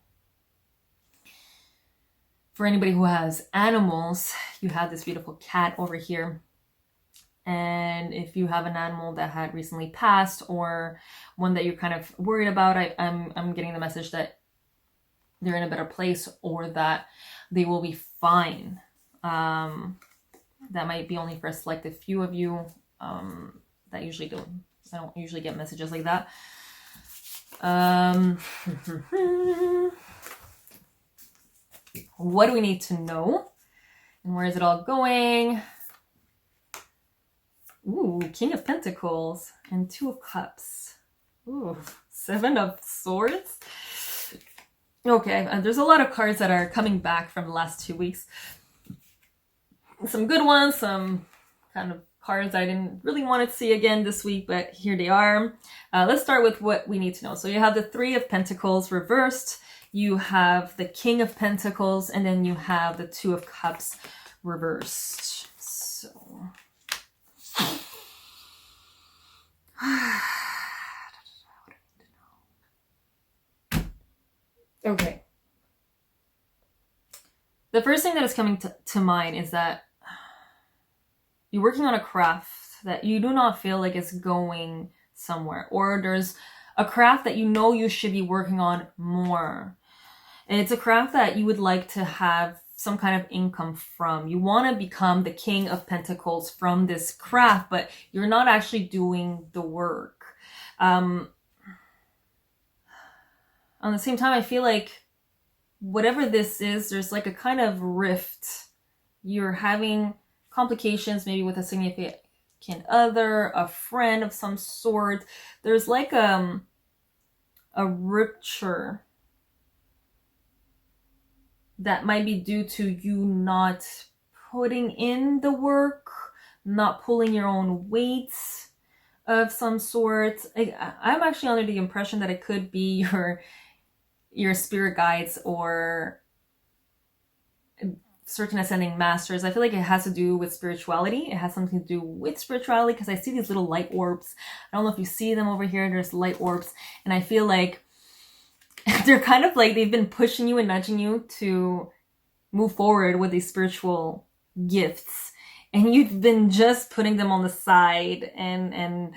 For anybody who has animals, you have this beautiful cat over here. And if you have an animal that had recently passed or one that you're kind of worried about, I'm getting the message that they're in a better place or that they will be fine. That might be only for a selected few of you. I don't usually get messages like that. What do we need to know? And where is it all going? Ooh, King of Pentacles and 2 of Cups. Ooh, 7 of Swords. Okay, there's a lot of cards that are coming back from the last 2 weeks. Some good ones, some kind of cards I didn't really want to see again this week, but here they are. Let's start with what we need to know. So you have the 3 of Pentacles reversed, you have the King of Pentacles, and then you have the 2 of Cups reversed. So Okay. The first thing that is coming to mind is that you're working on a craft that you do not feel like it's going somewhere, or there's a craft that you know you should be working on more. And it's a craft that you would like to have some kind of income from. You want to become the king of pentacles from this craft, but you're not actually doing the work. On the same time, I feel like whatever this is, there's like a kind of rift. You're having complications maybe with a significant other, a friend of some sort. There's like a rupture that might be due to you not putting in the work, not pulling your own weights of some sort. I'm actually under the impression that it could be your spirit guides or certain ascending masters. I feel like it has to do with spirituality. It has something to do with spirituality because I see these little light orbs. I don't know if you see them over here. There's light orbs. And I feel like they're kind of like they've been pushing you and nudging you to move forward with these spiritual gifts. And you've been just putting them on the side and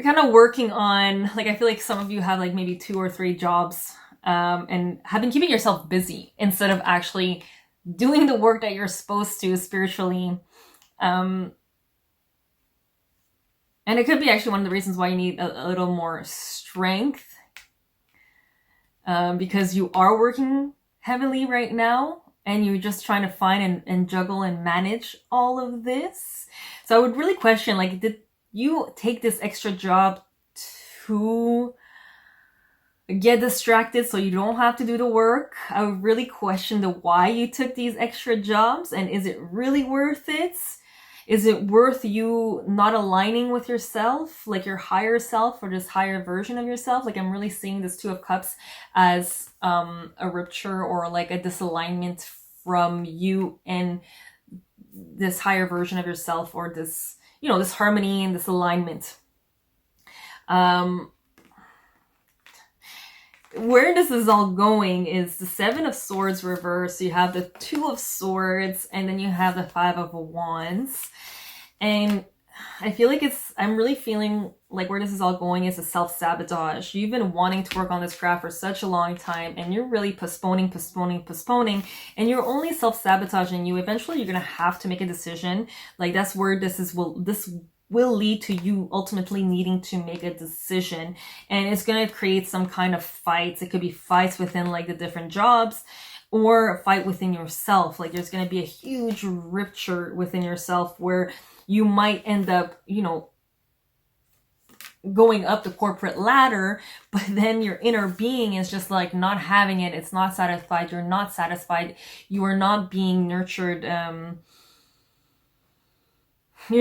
kind of working on, like, I feel like some of you have like maybe 2 or 3 jobs and have been keeping yourself busy instead of actually doing the work that you're supposed to spiritually. And it could be actually one of the reasons why you need a little more strength because you are working heavily right now and you're just trying to find and juggle and manage all of this. So I would really question, like, did you take this extra job to get distracted so you don't have to do the work? I would really question the why you took these extra jobs, and is it really worth it? Is it worth you not aligning with yourself, like your higher self or this higher version of yourself? Like, I'm really seeing this 2 of Cups as a rupture or like a disalignment from you and this higher version of yourself, or this, you know, this harmony and this alignment. Where this is all going is the 7 of Swords reversed. You have the 2 of Swords, and then you have the 5 of Wands. And I feel like I'm really feeling like where this is all going is a self-sabotage. You've been wanting to work on this craft for such a long time, and you're really postponing, and you're only self-sabotaging you. Eventually, you're going to have to make a decision. Like, that's where this will lead to you ultimately needing to make a decision, and it's going to create some kind of fights. It could be fights within like the different jobs, or a fight within yourself. Like, there's going to be a huge rupture within yourself where you might end up, you know, going up the corporate ladder, but then your inner being is just like not having it. It's not satisfied. You're not satisfied. You are not being nurtured. You're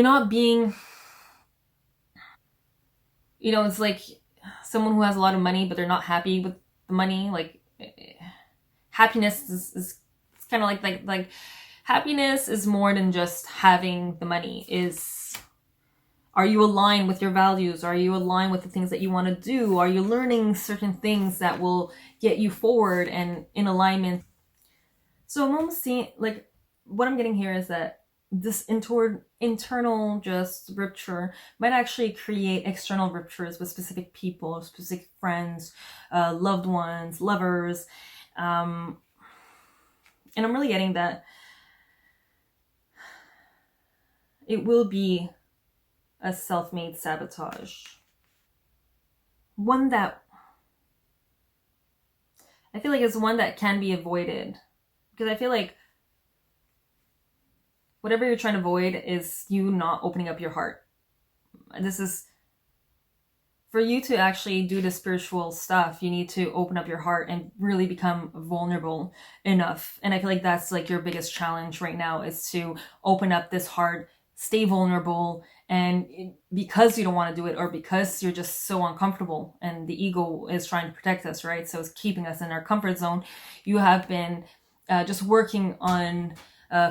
not being, you know, it's like someone who has a lot of money, but they're not happy with the money. Like, happiness is kind of like happiness is more than just having the money. Are you aligned with your values? Are you aligned with the things that you want to do? Are you learning certain things that will get you forward and in alignment? So I'm almost seeing, like, what I'm getting here is that this internal just rupture might actually create external ruptures with specific people, specific friends, loved ones, lovers. And I'm really getting that it will be a self-made sabotage. One that I feel like is one that can be avoided. Because I feel like whatever you're trying to avoid is you not opening up your heart. This is, for you to actually do the spiritual stuff, you need to open up your heart and really become vulnerable enough. And I feel like that's like your biggest challenge right now, is to open up this heart, stay vulnerable. And because you don't want to do it, or because you're just so uncomfortable and the ego is trying to protect us, right? So it's keeping us in our comfort zone. You have been just working on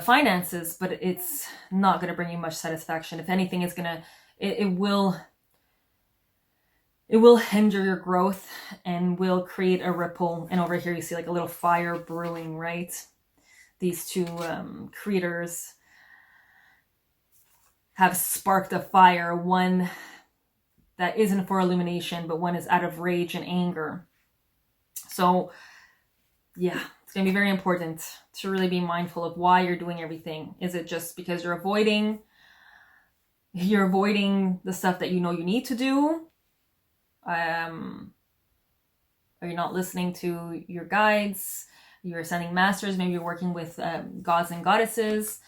finances, but it's not going to bring you much satisfaction. If anything, it's going to, it it will hinder your growth and will create a ripple. And over here you see like a little fire brewing, right? These two creators have sparked a fire, one that isn't for illumination, but one is out of rage and anger. So yeah, it's going to be very important to really be mindful of why you're doing everything. Is it just because you're avoiding the stuff that you know you need to do? Are you not listening to your guides, your ascending masters? Maybe you're working with gods and goddesses.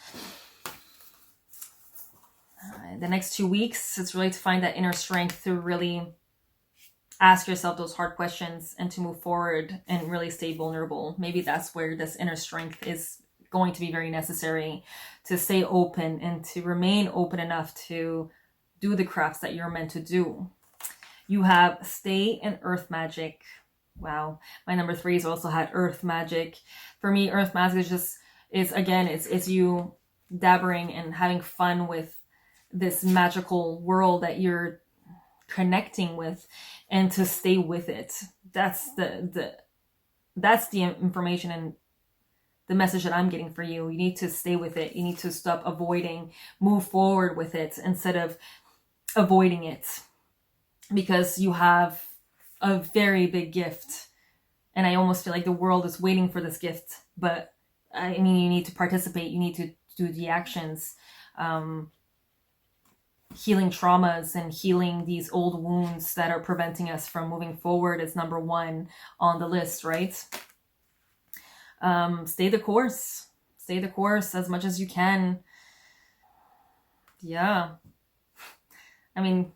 The next 2 weeks, it's really to find that inner strength to really ask yourself those hard questions and to move forward and really stay vulnerable. Maybe that's where this inner strength is going to be very necessary, to stay open and to remain open enough to do the crafts that you're meant to do. You have stay and earth magic. Wow. My number 3's also had earth magic. For me, earth magic is you dabbering and having fun with this magical world that you're connecting with, and to stay with it. That's the information and the message that I'm getting for you. You need to stay with it. You need to stop avoiding, move forward with it instead of avoiding it, because you have a very big gift. And I almost feel like the world is waiting for this gift, but I mean, you need to participate. You need to do the actions. Healing traumas and healing these old wounds that are preventing us from moving forward is number 1 on the list, right? Stay the course. Stay the course as much as you can. Yeah. I mean,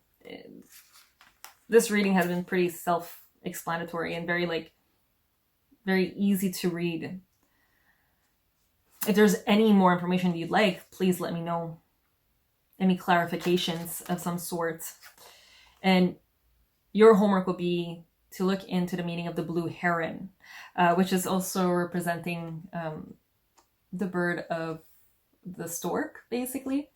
this reading has been pretty self-explanatory and very easy to read. If there's any more information you'd like, please let me know. Any clarifications of some sort. And your homework will be to look into the meaning of the blue heron, which is also representing the bird of the stork, basically.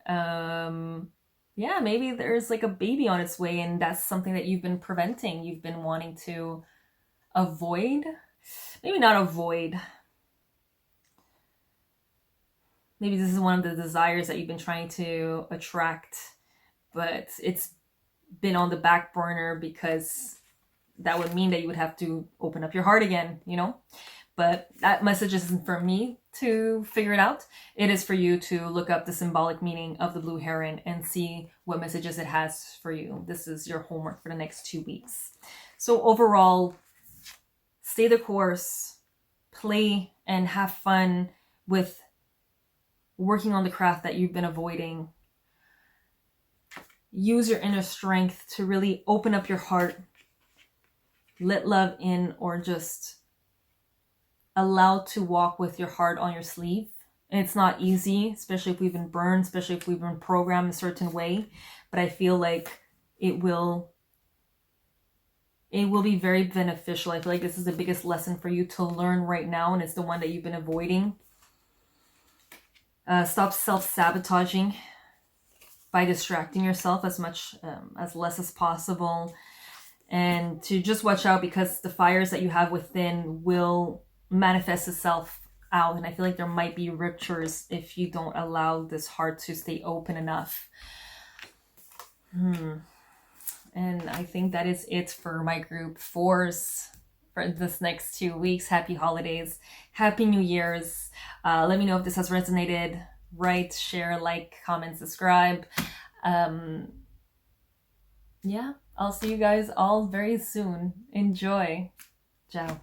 Yeah, maybe there's like a baby on its way, and that's something that you've been preventing. You've been wanting to avoid. Maybe not avoid. Maybe this is one of the desires that you've been trying to attract, but it's been on the back burner because that would mean that you would have to open up your heart again, you know? But that message isn't for me to figure it out. It is for you to look up the symbolic meaning of the blue heron and see what messages it has for you. This is your homework for the next 2 weeks. So overall, stay the course, play and have fun with working on the craft that you've been avoiding. Use your inner strength to really open up your heart, let love in, or just allow to walk with your heart on your sleeve. And it's not easy, especially if we've been burned, especially if we've been programmed a certain way. But I feel like it will be very beneficial. I feel like this is the biggest lesson for you to learn right now, and it's the one that you've been avoiding. Stop self-sabotaging by distracting yourself as less as possible, and to just watch out, because the fires that you have within will manifest itself out. And I feel like there might be ruptures if you don't allow this heart to stay open enough. And I think that is it for my group 4s for this next 2 weeks. Happy holidays. Happy New Year's. Let me know if this has resonated. Write, share, like, comment, subscribe. Yeah, I'll see you guys all very soon. Enjoy. Ciao.